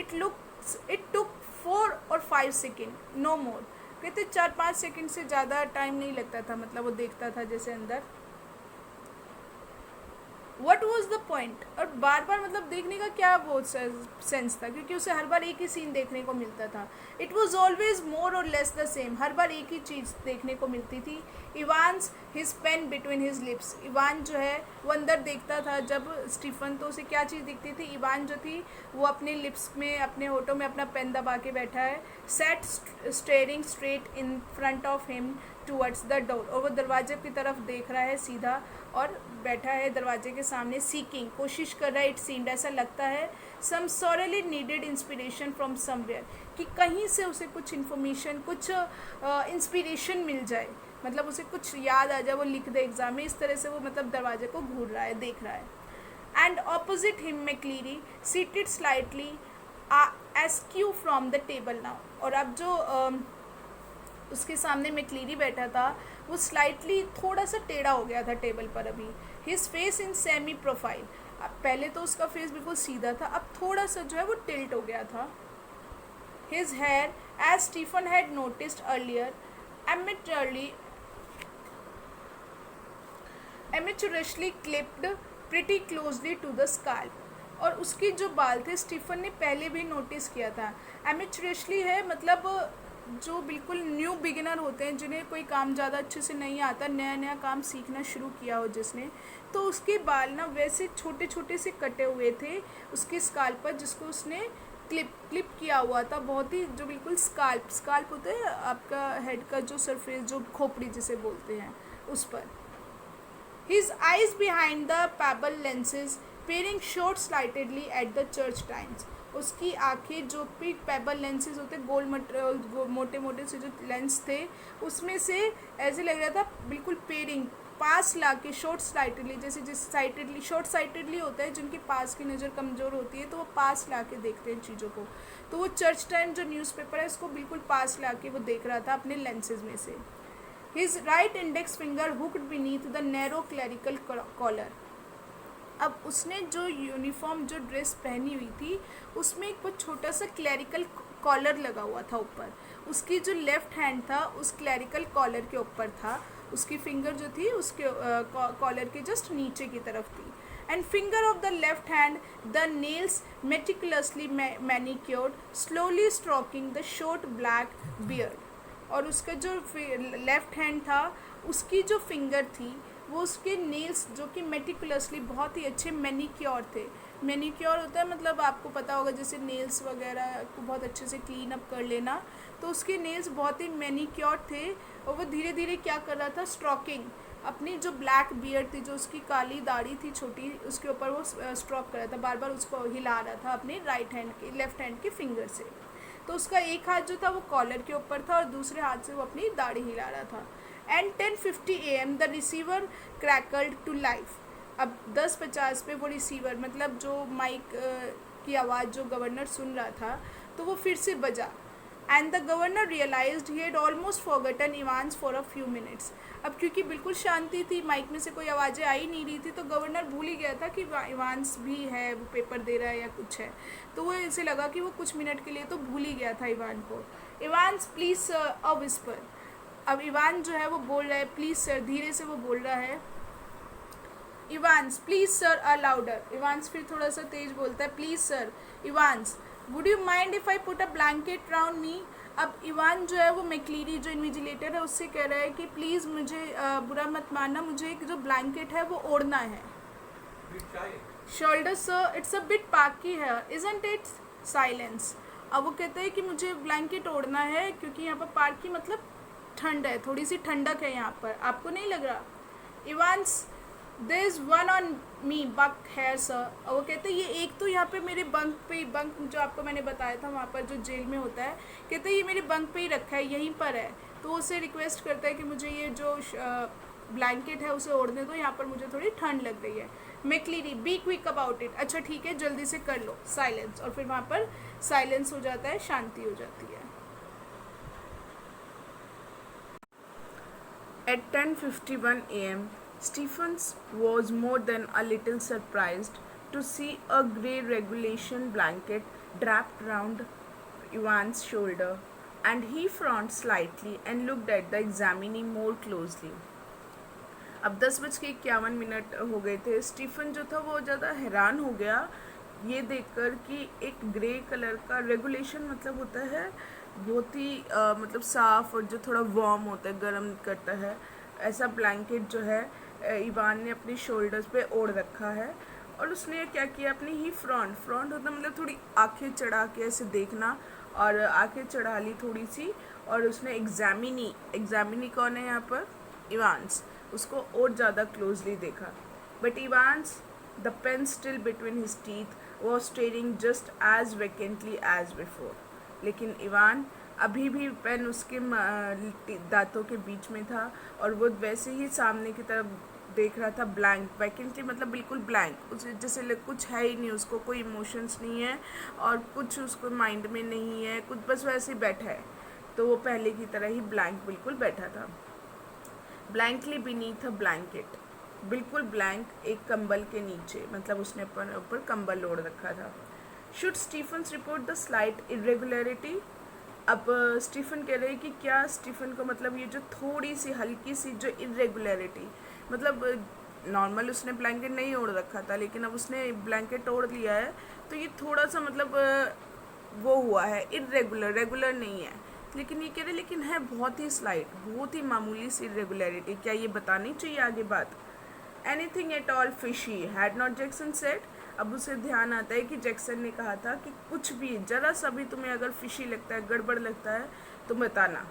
It took 4 or 5 second, no more. कहते 4-5 सेकेंड से ज़्यादा टाइम नहीं लगता था, मतलब वो देखता था जैसे अंदर. वट वॉज द पॉइंट, और बार बार मतलब देखने का क्या वो सेंस था, क्योंकि उसे हर बार एक ही सीन देखने को मिलता था. It was always more or less the same, हर बार एक ही चीज़ देखने को मिलती थी. Evans his pen between his lips, Evan जो है वो अंदर देखता था जब स्टीफन, तो उसे क्या चीज़ दिखती थी, इवान जो थी वो अपने लिप्स में, अपने होठों में अपना पेन दबा के बैठा है. Set steering straight in front of him towards the door, और वो दरवाजे की तरफ देख रहा है सीधा और बैठा है दरवाजे के सामने. सीकिंग, कोशिश कर रहा है, इट सीम्ड, ऐसा लगता है, सम सॉरली नीडेड इंस्पिरेशन फ्रॉम समवेयर, कि कहीं से उसे कुछ इन्फॉर्मेशन, कुछ इंस्पिरेशन मिल जाए, मतलब उसे कुछ याद आ जाए, वो लिख दे एग्जाम में. इस तरह से वो मतलब दरवाजे को घूर रहा है, देख रहा है. And opposite him McCleery seated slightly askew from the table now, और अब जो उसके सामने मैक्लीरी बैठा था वो स्लाइटली थोड़ा सा टेढ़ा हो गया था टेबल पर अभी. His face in semi profile, पहले तो उसका फेस बिल्कुल सीधा था, अब थोड़ा सा जो है वो टिल्ट हो गया था. His hair as Stephen had noticed earlier amateurishly clipped pretty closely to the scalp, और उसके जो बाल थे स्टीफन ने पहले भी नोटिस किया था. amateurishly है मतलब जो बिल्कुल न्यू बिगिनर होते हैं, जिन्हें कोई काम ज़्यादा अच्छे से नहीं आता, नया नया काम सीखना शुरू किया हो जिसने, तो उसके बाल ना वैसे छोटे छोटे से कटे हुए थे उसके स्काल्प पर, जिसको उसने क्लिप किया हुआ था, बहुत ही जो बिल्कुल स्काल्प होता है आपका हेड का जो सरफेस, जो खोपड़ी जिसे बोलते हैं, उस पर. His eyes behind the pebble lenses peering short slightly at the church times. उसकी आंखें जो भी पेबल लेंसेज होते, गोल मोटे मोटे से जो लेंस थे, उसमें से ऐसे लग रहा था बिल्कुल पेयरिंग, पास ला के, शॉर्ट साइटेडली, जैसे जिस साइटेडली, शॉर्ट साइटेडली होता है जिनके पास की नज़र कमज़ोर होती है, तो वो पास ला के देखते हैं चीज़ों को. तो वो चर्च टाइम जो न्यूज़पेपर है उसको बिल्कुल पास ला के वो देख रहा था अपने लेंसेज में से. His right index finger hooked beneath the narrow clerical collar. अब उसने जो यूनिफॉर्म, जो ड्रेस पहनी हुई थी, उसमें एक बहुत छोटा सा क्लैरिकल कॉलर लगा हुआ था ऊपर. उसकी जो लेफ्ट हैंड था उस क्लैरिकल कॉलर के ऊपर था, उसकी फिंगर जो थी उसके कॉलर के जस्ट नीचे की तरफ थी. And finger of the left hand the nails meticulously manicured, slowly stroking the short black beard. और उसका जो लेफ़्ट हैंड था, उसकी जो फिंगर थी वो उसके नेल्स जो कि मेटिकुलसली बहुत ही अच्छे मैनिक्योर थे. मैनिक्योर होता है मतलब आपको पता होगा जैसे नेल्स वगैरह को बहुत अच्छे से क्लीन अप कर लेना, तो उसके नेल्स बहुत ही मैनिक्योर थे. और वो धीरे धीरे क्या कर रहा था, स्ट्रोकिंग, अपनी जो ब्लैक बियर्ड थी, जो उसकी काली दाढ़ी थी छोटी, उसके ऊपर वो स्ट्रोक कर रहा था, बार बार उसको हिला रहा था अपने लेफ़्ट हैंड के फिंगर से. तो उसका एक हाथ जो था वो कॉलर के ऊपर था और दूसरे हाथ से वो अपनी दाढ़ी हिला रहा था. And 10:50 AM the receiver crackled to life. अब 10:50 पे वो रिसीवर, मतलब जो माइक की आवाज़ जो गवर्नर सुन रहा था, तो वो फिर से बजा. And the governor realised he had almost forgotten Evans for a few minutes. अब क्योंकि बिल्कुल शांति थी, माइक में से कोई आवाज़ें आ ही नहीं रही थी, तो गवर्नर भूल ही गया था कि इवान्स भी है, वो पेपर दे रहा है या कुछ है. तो वो ऐसे लगा कि वो कुछ मिनट के लिए तो भूल ही गया था इवान को. Evans please sir a whisper. अब इवान जो है वो बोल रहा है प्लीज़ सर, धीरे से वो बोल रहा है. Evans please sir a louder. Evans फिर थोड़ा सा तेज बोलता है please sir. Evans would you mind if I put a blanket round me. अब इवान जो है वो मैक्लीरी जो इन्विजिलेटर है उससे कह रहा है कि प्लीज़ मुझे बुरा मत मानना, मुझे एक जो ब्लैंकेट है वो ओढ़ना है. Shoulder sir it's a bit parky है, इजंट इट. साइलेंस. अब वो कहते हैं कि मुझे ब्लैंकेट ओढ़ना है क्योंकि यहाँ पर पार्की मतलब ठंड है, थोड़ी सी ठंडक है यहाँ पर, आपको नहीं लग रहा. Evans there is one on me bunk here sir. और वो कहते ये एक तो यहाँ पे मेरे बंक जो आपको मैंने बताया था वहाँ पर जो जेल में होता है, कहते ये मेरे बंक पे ही रखा है, यहीं पर है। तो वो उसे रिक्वेस्ट करता है कि मुझे ये जो ब्लैंकेट है उसे ओढ़ने दो, यहाँ पर मुझे थोड़ी ठंड लग रही है। मैक्लीरी बी क्विक अबाउट इट, अच्छा ठीक है जल्दी से कर लो। साइलेंस, और फिर वहाँ पर साइलेंस हो जाता है, शांति हो जाती है। At 10:51 a.m., Stephens was more than a little surprised to see a grey regulation blanket draped round Ivan's shoulder, and he frowned slightly and looked at the examinee more closely. अब 10:51 हो गए थे। स्टीफन जो था वो ज़्यादा हैरान हो गया ये देखकर कि एक ग्रे कलर का रेगुलेशन मतलब होता है बहुत ही मतलब साफ़ और जो थोड़ा वार्म होता है, गर्म करता है, ऐसा ब्लैंकेट जो है इवान ने अपनी शोल्डर्स पे ओढ़ रखा है। और उसने क्या किया, अपनी ही फ्रंट होता मतलब थोड़ी आंखें चढ़ा के ऐसे देखना, और आंखें चढ़ा ली थोड़ी सी, और उसने एग्जामिनी कौन है यहाँ पर, इवान्स, उसको और ज़्यादा क्लोजली देखा। But Evans, the pen still between his teeth, was staring just as vacantly as before. लेकिन इवान अभी भी पेन उसके दांतों के बीच में था और वो वैसे ही सामने की तरफ देख रहा था, ब्लैंक, वैकेंटली मतलब बिल्कुल ब्लैंक, उसे जैसे कुछ है ही नहीं, उसको कोई इमोशंस नहीं है और कुछ उसको माइंड में नहीं है, कुछ बस वैसे ही बैठा है। तो वो पहले की तरह ही ब्लैंक बिल्कुल बैठा था। ब्लैंकली बीनीथ अ ब्लैंकेट, बिल्कुल ब्लैंक एक कंबल के नीचे, मतलब उसने अपने ऊपर कंबल ओढ़ रखा था। Should Stephens report the slight irregularity, अब स्टीफन कह रहे हैं कि क्या स्टीफन को मतलब ये जो थोड़ी सी हल्की सी जो इरेगुलरिटी, मतलब नॉर्मल उसने ब्लैंकेट नहीं ओढ़ रखा था लेकिन अब उसने ब्लैंकेट ओढ़ लिया है, तो ये थोड़ा सा मतलब वो हुआ है इरेगुलर, रेगुलर नहीं है। लेकिन ये कह रहे लेकिन है बहुत ही स्लाइट, बहुत ही मामूली सी इरेगुलरिटी, क्या ये बतानी चाहिए आगे बात। Anything at all fishy had not Jackson said, अब उसे ध्यान आता है कि जैक्सन ने कहा था कि कुछ भी जरा सा भी तुम्हें अगर फिशी लगता है, गड़बड़ लगता है तो बताना।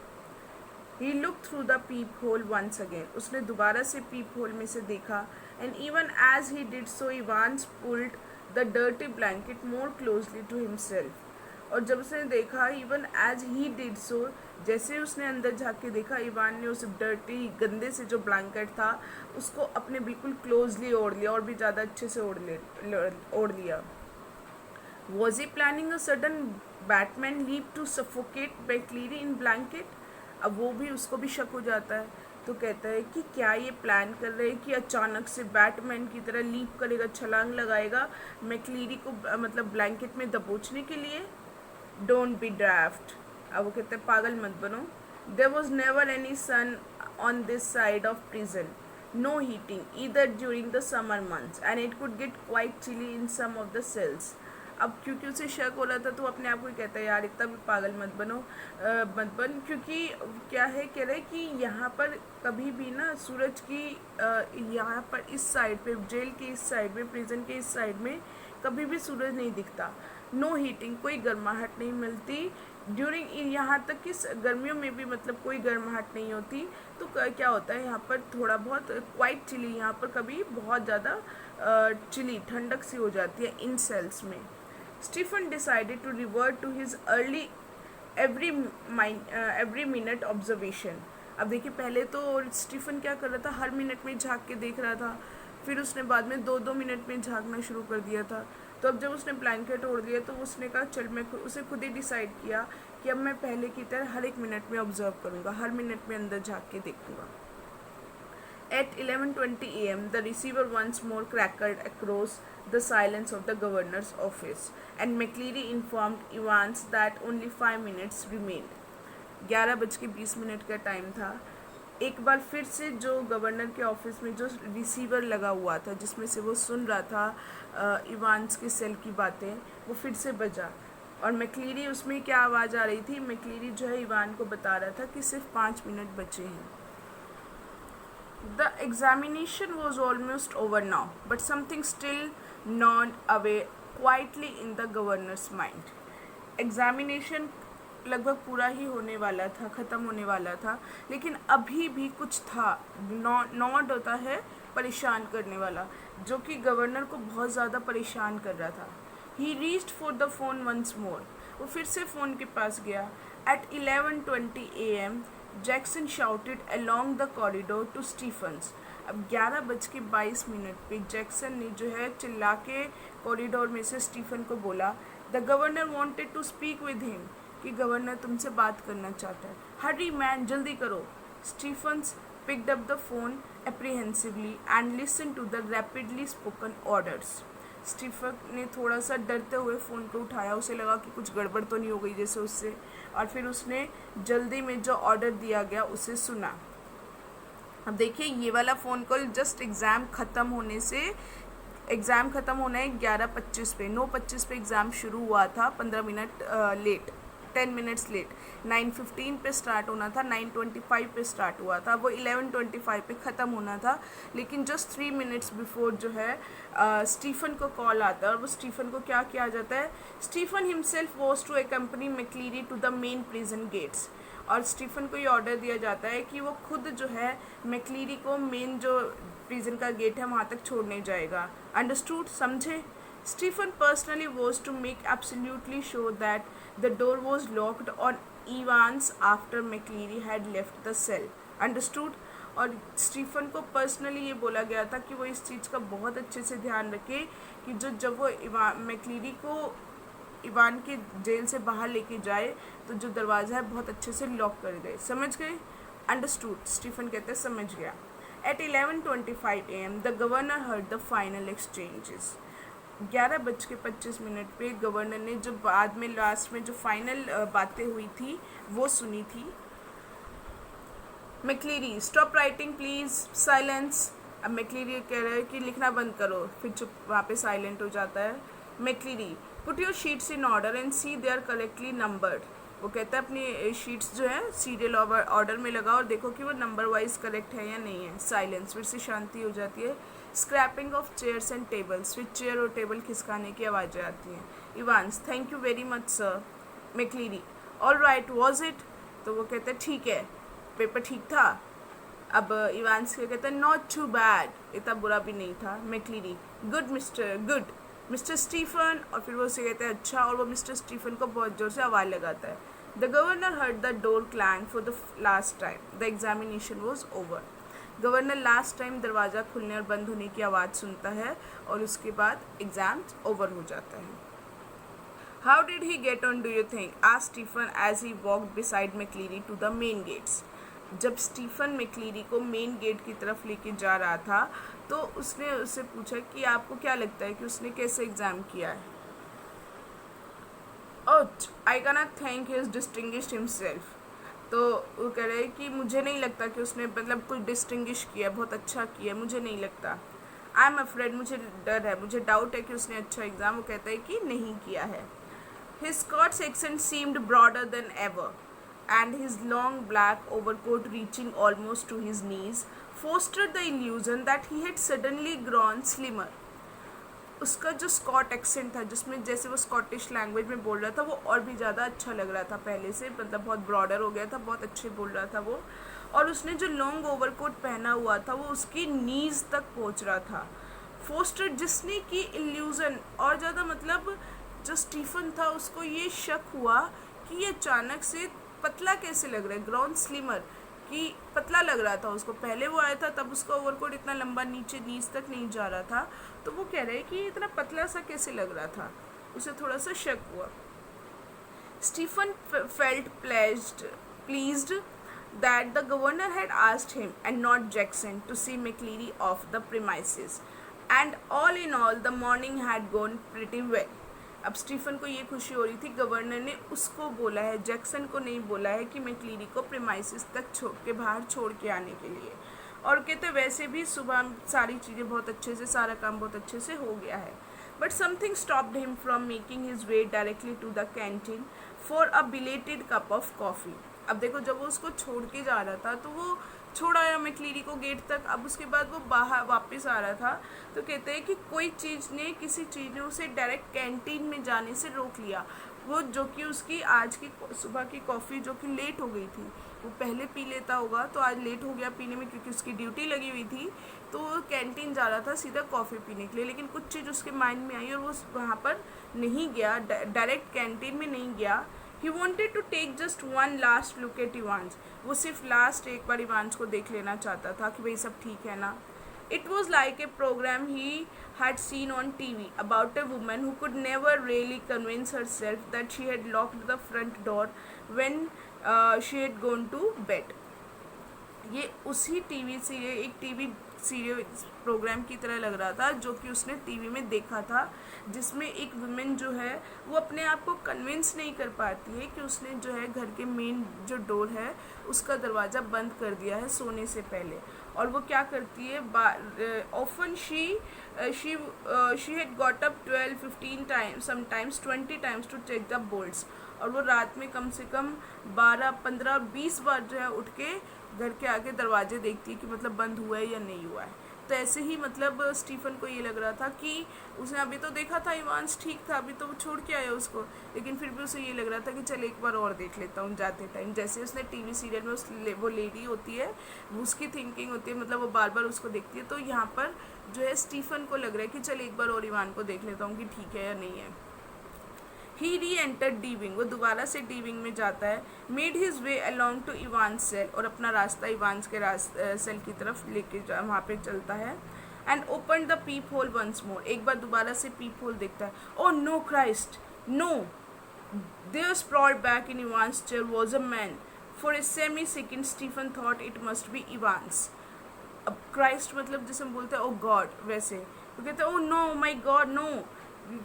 He look through the peep hole once again, उसने दोबारा से पीप होल में से देखा। And even as he did so Evans pulled the dirty blanket more closely to himself, और जब उसने देखा even as he did so, जैसे उसने अंदर झाँक के देखा, इवान ने उस डर्टी गंदे से जो ब्लैंकेट था उसको अपने बिल्कुल क्लोजली ओढ़ लिया और भी ज़्यादा अच्छे से ओढ़ लिया। Was he planning a sudden Batman leap to suffocate McCleery in blanket, अब वो भी उसको भी शक हो जाता है, तो कहता है कि क्या ये प्लान कर रहे हैं कि अचानक से बैटमैन की तरह लीप करेगा, छलांग लगाएगा मैक्लीरी को मतलब ब्लैंकेट में दबोचने के लिए। डोंट बी ड्राफ्ट, अब वो कहते हैं पागल मत बनो। There was never any sun on this side of prison, no heating either during the summer months and it could get quite chilly in some of the cells. अब क्योंकि उसे शक हो रहा था तो अपने आप को ही कहता है यार इतना भी पागल मत बन, क्योंकि क्या है, कह रहे कि यहाँ पर कभी भी ना सूरज की यहाँ पर इस साइड पे, जेल के इस साइड में, प्रिजन के इस साइड में कभी भी सूरज नहीं दिखता। नो हीटिंग, कोई गर्माहट नहीं मिलती। ड्यूरिंग, यहाँ तक कि गर्मियों में भी मतलब कोई गर्माहट नहीं होती। तो क्या होता है यहाँ पर थोड़ा बहुत क्वाइट चिली, यहाँ पर कभी बहुत ज़्यादा चिली, ठंडक सी हो जाती है इन सेल्स में। Stephen decided to revert to his early every minute observation. अब देखिए पहले तो स्टीफन क्या कर रहा था, हर मिनट में झाँक के देख रहा था, फिर उसने बाद में 2-2 मिनट में झाँकना शुरू कर दिया था। तो अब जब उसने ब्लैंकेट ओढ़ लिया तो उसने कहा चल मैं उसे खुद ही डिसाइड किया कि अब मैं पहले की तरह हर एक मिनट में ऑब्जर्व करूँगा, हर मिनट में अंदर झाँक के देखूँगा। At 11:20 a.m., the receiver once more crackled across the silence of the governor's office, and McCleary informed Evans that only 5 minutes remained. 11:20 का टाइम था। एक बार फिर से जो गवर्नर के ऑफिस में जो रिसीवर लगा हुआ था जिसमें से वो सुन रहा था इवान्स के सेल की बातें, वो फिर से बजा, और मैक्लीरी उसमें क्या आवाज़ आ रही थी, मैक्लीरी जो है इवान को बता रहा था कि सिर्फ 5 मिनट बचे हैं। The examination was almost over now, but something still gnawed away quietly in the governor's mind. Examination लगभग पूरा ही होने वाला था, ख़त्म होने वाला था, लेकिन अभी भी कुछ था, नॉड होता है परेशान करने वाला, जो कि गवर्नर को बहुत ज़्यादा परेशान कर रहा था। He reached for the phone once more, वो फिर से फ़ोन के पास गया। At 11:20 AM Jackson shouted along the corridor to Stephens. अब 11:22 पे जैक्सन ने जो है चिल्ला के कॉरिडोर में से स्टीफन को बोला, the governor wanted to speak with him, कि गवर्नर तुमसे बात करना चाहता है। हरी मैन, जल्दी करो। Stephens picked up the phone apprehensively and listened to the rapidly spoken orders. Stephen ने थोड़ा सा डरते हुए फ़ोन को उठाया, उसे लगा कि कुछ गड़बड़ तो नहीं हो गई जैसे उससे, और फिर उसने जल्दी में जो ऑर्डर दिया गया उसे सुना। अब देखिए ये वाला फ़ोन कॉल जस्ट एग्ज़ाम ख़त्म होने से, एग्ज़ाम ख़त्म होना है 11:25 पे, 9:25 पे एग्ज़ाम शुरू हुआ था, 15 मिनट लेट, 10 मिनट्स लेट। 9:15 पे स्टार्ट होना था, 9:25 पे स्टार्ट हुआ था, वो 11:25 पे ख़त्म होना था। लेकिन जस्ट 3 मिनट्स बिफोर जो है स्टीफन को कॉल आता है, और वो स्टीफन को क्या किया जाता है, Stephen himself was to accompany McCleery to the main prison gates. और स्टीफन को ये ऑर्डर दिया जाता है कि वो खुद जो है मैक्लीरी को मेन जो प्रिजन का गेट है वहाँ तक छोड़ने जाएगा। अंडरस्टूड, समझे? Stephen personally was to make absolutely sure that the door was locked on Evans after McCleary had left the cell. Understood? और स्टीफन को पर्सनली ये बोला गया था कि वो इस चीज़ का बहुत अच्छे से ध्यान रखे कि जब वो मैक्लीरी को इवान के जेल से बाहर लेके जाए तो जो दरवाज़ा है बहुत अच्छे से लॉक कर दे। समझ गए? अंडरस्टूड, स्टीफन कहते हैं समझ गया। At 11:25 AM the governor heard the final exchanges. 11:25 पे गवर्नर ने जो बाद में लास्ट में जो फाइनल बातें हुई थी वो सुनी थी। मैक्लीरी, स्टॉप राइटिंग प्लीज़, साइलेंस। अब मैक्लीरी कह रहा है कि लिखना बंद करो, फिर चुप, वहाँ पे साइलेंट हो जाता है। McCleery, put your sheets in order and see they are correctly numbered. वो कहता है अपनी शीट्स जो है सीरियल ऑर्डर में लगाओ और देखो कि वो नंबर वाइज करेक्ट है या नहीं है। साइलेंस, फिर से शांति हो जाती है। Scraping of chairs and tables, फिर चेयर और टेबल खिसकाने की आवाज़ें आती हैं। Evans, thank you very much sir. McCleery, all right was it? तो वो कहते हैं ठीक है, पेपर ठीक था। अब इवान्स क्या कहते हैं, नॉट टू बैड, इतना बुरा भी नहीं था। मैक्लीरी, गुड मिस्टर स्टीफन, और फिर वो उसे कहते हैं अच्छा, और वो मिस्टर स्टीफन को बहुत ज़ोर से आवाज़ लगाता है। The governor heard the door clang for the last time, the examination was over. Governor last time दरवाज़ा खुलने और बंद होने की आवाज़ सुनता है और उसके बाद एग्ज़ाम ओवर हो जाता है। How did he get on do you think? Asked Stephen as he walked beside McCleery to the main gates. जब स्टीफन मैक्लीरी को मेन गेट की तरफ लेके जा रहा था तो उसने उससे पूछा कि आपको क्या लगता है कि उसने कैसे एग्ज़ाम किया है? Oh, I can not think he is distinguished himself. तो वो कह रहे हैं कि मुझे नहीं लगता कि उसने मतलब कुछ डिस्टिंग्विश किया, बहुत अच्छा किया, मुझे नहीं लगता। आई एम अफ्रेड, मुझे डर है, मुझे डाउट है कि उसने अच्छा एग्ज़ाम, वो कहता है कि नहीं किया है। His Scots accent seemed broader than ever and his long black overcoat reaching almost to his knees fostered the illusion that he had suddenly grown slimmer. उसका जो स्कॉट एक्सेंट था जिसमें जैसे वो स्कॉटिश लैंग्वेज में बोल रहा था वो और भी ज़्यादा अच्छा लग रहा था पहले से, मतलब बहुत ब्रॉडर हो गया था, बहुत अच्छे बोल रहा था वो। और उसने जो लॉन्ग ओवरकोट पहना हुआ था वो उसकी नीज़ तक पहुंच रहा था। फोस्टर, जिसने की इल्यूज़न, और ज़्यादा मतलब जो स्टीफन था उसको ये शक हुआ कि ये अचानक से पतला कैसे लग रहा है, ग्राउंड स्लिमर, कि पतला लग रहा था उसको। पहले वो आया था तब उसका ओवरकोट इतना लंबा नीचे नीज तक नहीं जा रहा था, तो वो कह रहे हैं कि इतना पतला सा कैसे लग रहा था, उसे थोड़ा सा शक हुआ। Stephen felt pleased that the governor had asked him and not Jackson to see McCleary off the premises, and all in all the morning had gone pretty well. अब स्टीफन को ये खुशी हो रही थी, गवर्नर ने उसको बोला है, जैक्सन को नहीं बोला है कि मैक्लीरी को प्रीमाइसिस तक बाहर छोड़ के आने के लिए। और कहते वैसे भी सुबह सारी चीज़ें बहुत अच्छे से, सारा काम बहुत अच्छे से हो गया है। But something stopped him from making his way directly to the canteen for a belated cup of coffee. अब देखो, जब वो उसको छोड़ के जा रहा था तो वो छोड़ आया मैक्लीरी को गेट तक। अब उसके बाद वो बाहर वापस आ रहा था तो कहते हैं कि कोई चीज़ ने, किसी चीज़ ने उसे डायरेक्ट कैंटीन में जाने से रोक लिया। वो जो कि उसकी आज की सुबह की कॉफ़ी जो कि लेट हो गई थी वो पहले पी लेता होगा, तो आज लेट हो गया पीने में क्योंकि उसकी ड्यूटी लगी हुई थी, तो वो कैंटीन जा रहा था सीधा कॉफ़ी पीने के लिए, लेकिन कुछ चीज़ उसके माइंड में आई और वो वहाँ पर नहीं गया, डायरेक्ट कैंटीन में नहीं गया. He wanted to take just one last look at Evans. वो सिर्फ लास्ट एक बार इवांस को देख लेना चाहता था कि भाई सब ठीक है ना. It was like a program he had seen on TV about a woman who could never really convince herself that she had locked the front door when she had gone to bed. ये उसी TV serial, एक TV serial programme की तरह लग रहा था जो कि उसने टीवी में देखा था, जिसमें एक वुमेन जो है वो अपने आप को कन्विंस नहीं कर पाती है कि उसने जो है घर के मेन जो डोर है उसका दरवाज़ा बंद कर दिया है सोने से पहले. और वो क्या करती है, often she had got up 12-15 times, sometimes 20 times to check the bolts. और वो रात में कम से कम 12-15-20 बार जो है उठ के घर के आगे दरवाजे देखती है कि मतलब बंद हुआ है या नहीं हुआ है. तो ऐसे ही मतलब स्टीफन को ये लग रहा था कि उसने अभी तो देखा था इवांस ठीक था, अभी तो वो छोड़ के आया उसको, लेकिन फिर भी उसे ये लग रहा था कि चल एक बार और देख लेता हूँ जाते टाइम. जैसे उसने टीवी सीरियल में वो लेडी होती है, उसकी थिंकिंग होती है, मतलब वो बार बार उसको देखती है. तो यहाँ पर जो है स्टीफन को लग रहा है कि चल एक बार और इवान को देख लेता हूँ कि ठीक है या नहीं है. He re-entered D wing, वो दोबारा से D wing में जाता है. Made his way along to Ivan's cell, और अपना रास्ता इवान्स के सेल की तरफ लेके वहाँ पे चलता है. And opened the peep hole once more, एक बार दोबारा से peep hole देखता है. Oh no Christ, no! There sprawled back in Ivan's chair was a man. For a semi-second Stephen thought it must be Ivan's. अब Christ मतलब जिसे हम बोलते हैं oh God, वैसे वो कहते हैं oh no my God no.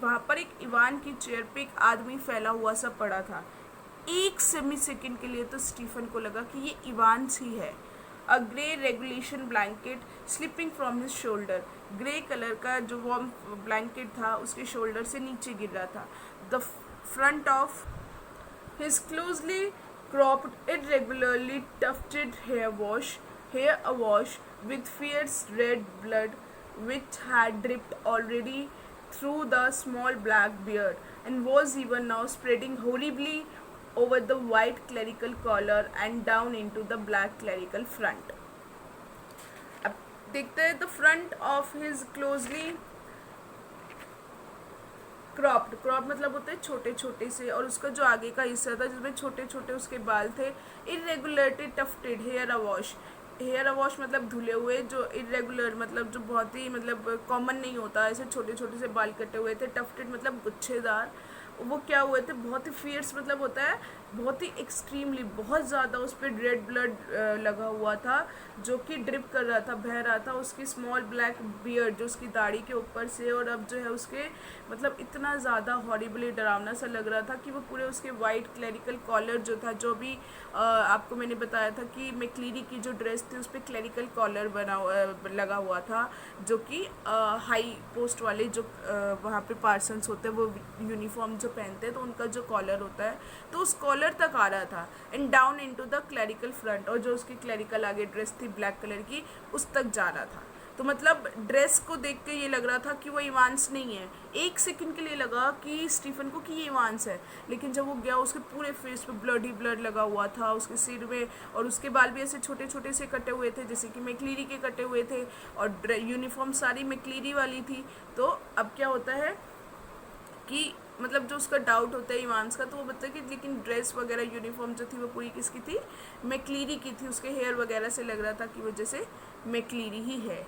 वहाँ पर एक इवान की चेयर पे एक आदमी फैला हुआ सा पड़ा था. एक सेमी सेकेंड के लिए तो स्टीफन को लगा कि ये इवान्स ही है. A grey regulation blanket slipping from his shoulder, grey colour का जो वार्म ब्लैंकेट था उसके शोल्डर से नीचे गिर रहा था. The front of his closely cropped irregularly tufted hair awash with fierce red blood which had dripped already through the small black beard and was even now spreading horribly over the white clerical collar and down into the black clerical front. अब देखते हैं the front of his closely crop मतलब होते हैं छोटे छोटे से, और उसका जो आगे का हिस्सा था जिसमें छोटे छोटे उसके बाल थे. इरेगुलरली टफ्टेड हेयर अवॉश मतलब धुले हुए, जो इरेगुलर मतलब जो बहुत ही मतलब कॉमन नहीं होता, ऐसे छोटे छोटे से बाल कटे हुए थे. टफ्टेड मतलब गुच्छेदार. वो क्या हुए थे, बहुत ही फियर्स मतलब होता है बहुत ही एक्सट्रीमली, बहुत ज़्यादा उस पर रेड ब्लड लगा हुआ था जो कि ड्रिप कर रहा था, बह रहा था उसकी स्मॉल ब्लैक बियर्ड जो उसकी दाढ़ी के ऊपर से. और अब जो है उसके मतलब इतना ज़्यादा हॉरिबली डरावना सा लग रहा था कि वो पूरे उसके वाइट क्लरिकल कॉलर जो था, जो भी आपको मैंने बताया था कि मैक्लीरी की जो ड्रेस थी उस पर क्लरिकल कॉलर लगा हुआ था, जो कि हाई पोस्ट वाले जो वहाँ पे पार्सन्स होते हैं वो यूनिफॉर्म जो पहनते हैं तो उनका जो कॉलर होता है तो उस कॉलर तक आ रहा था. And down into the clerical front, और जो उसकी क्लरिकल आगे ड्रेस थी ब्लैक कलर की उस तक जा रहा था. तो मतलब ड्रेस को देख के ये लग रहा था कि वो इवांस नहीं है. एक सेकंड के लिए लगा कि स्टीफन को कि ये इवांस है, लेकिन जब वो गया उसके पूरे फेस पे ब्लड ही ब्लड लगा हुआ था, उसके सिर में, और उसके बाल भी ऐसे छोटे छोटे से कटे हुए थे जैसे कि मैक्लीरी के कटे हुए थे, और यूनिफॉर्म सारी मैक्लीरी वाली थी. तो अब क्या होता है कि मतलब जो उसका डाउट होता है इवांस का, तो वो बताया कि लेकिन ड्रेस वगैरह यूनिफॉर्म जो थी वो पूरी किसकी थी, मैक्लीरी की थी. उसके हेयर वगैरह से लग रहा था कि वो जैसे मैक्लीरी ही है.